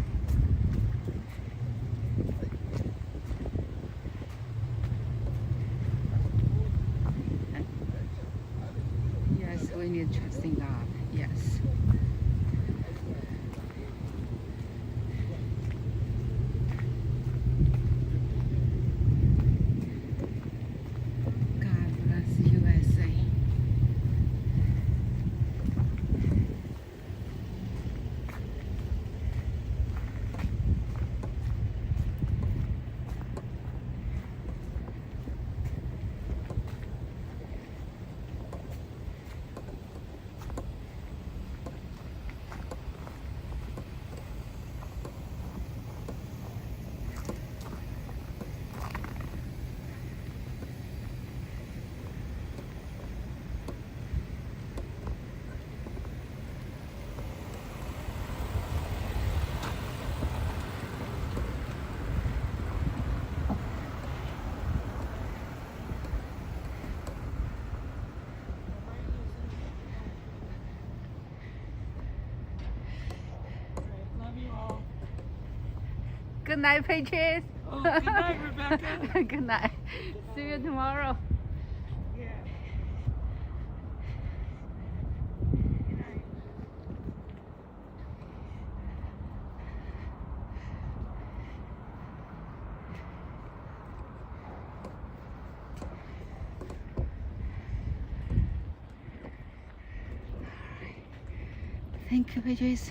Yes, we need trusting God. Yes. God bless USA. Good night, Patriots. Oh, good night, Rebecca. Good night. See you tomorrow. Thank you, Patriots.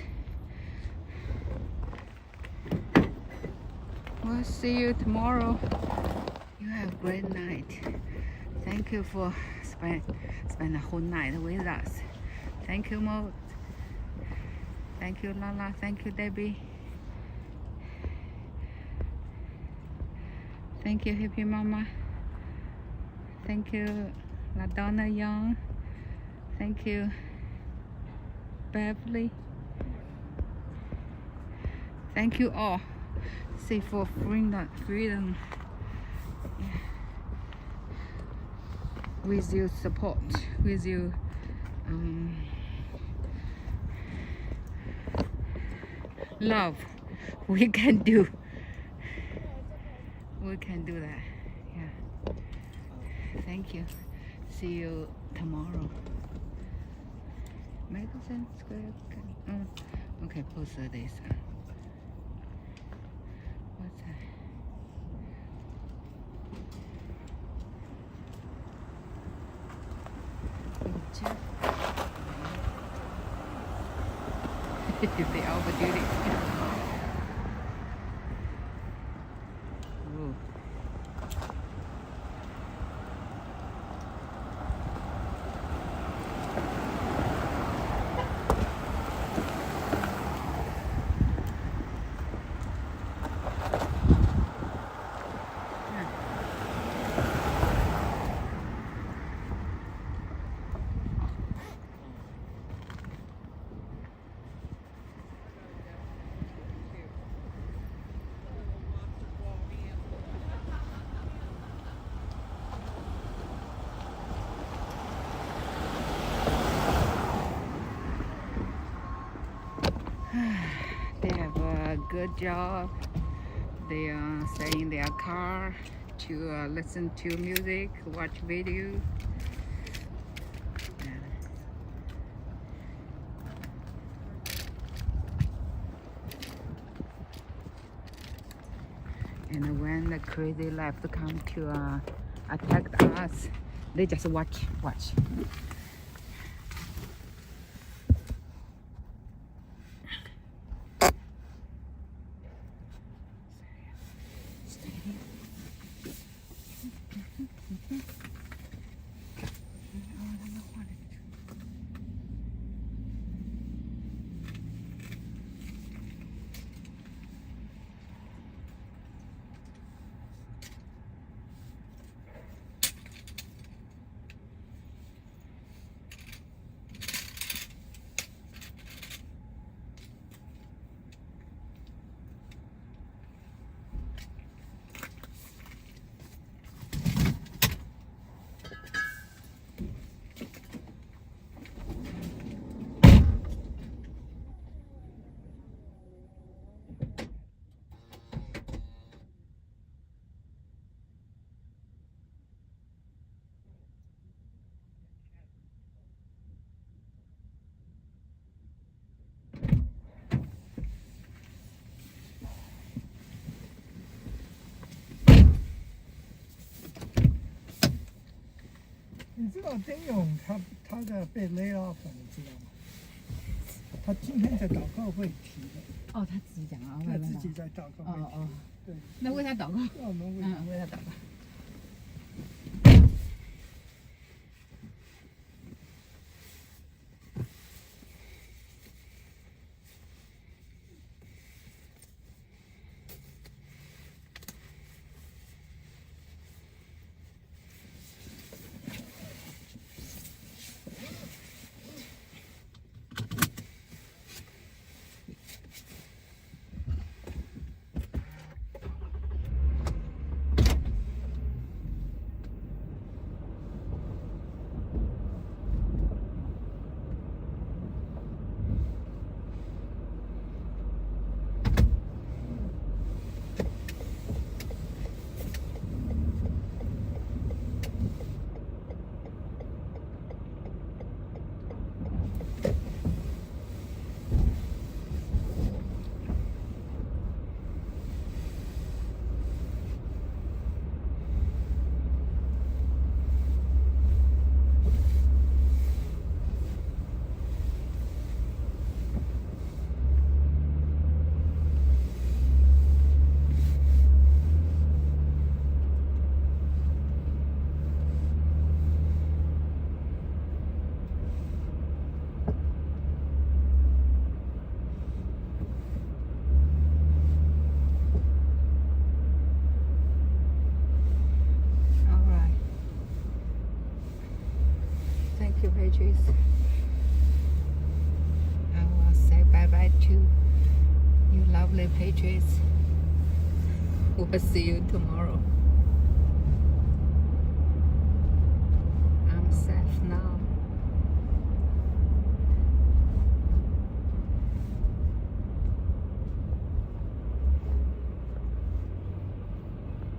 We'll see you tomorrow. You have a great night. Thank you for spend the whole night with us. Thank you, Mo. Thank you, Lala. Thank you, Debbie. Thank you, Hippie Mama. Thank you, LaDonna Young. Thank you, Beverly. Thank you all. See for freedom. With your support, with your love, we can do that. Yeah. Thank you. See you tomorrow. Madison Square. Okay, post this. What's that? They overdo it. Ooh. They have a good job. They stay in their car to listen to music, watch videos. And when the crazy left come to attack us, they just watch.你知道丁勇他的被 lay off 你知道吗？他今天在祷告会提的。哦，他自己讲啊，他自己在祷告会提。哦，对。那为他祷告。我们为他祷告。patriots. I will say bye-bye to you lovely patriots. We'll see you tomorrow.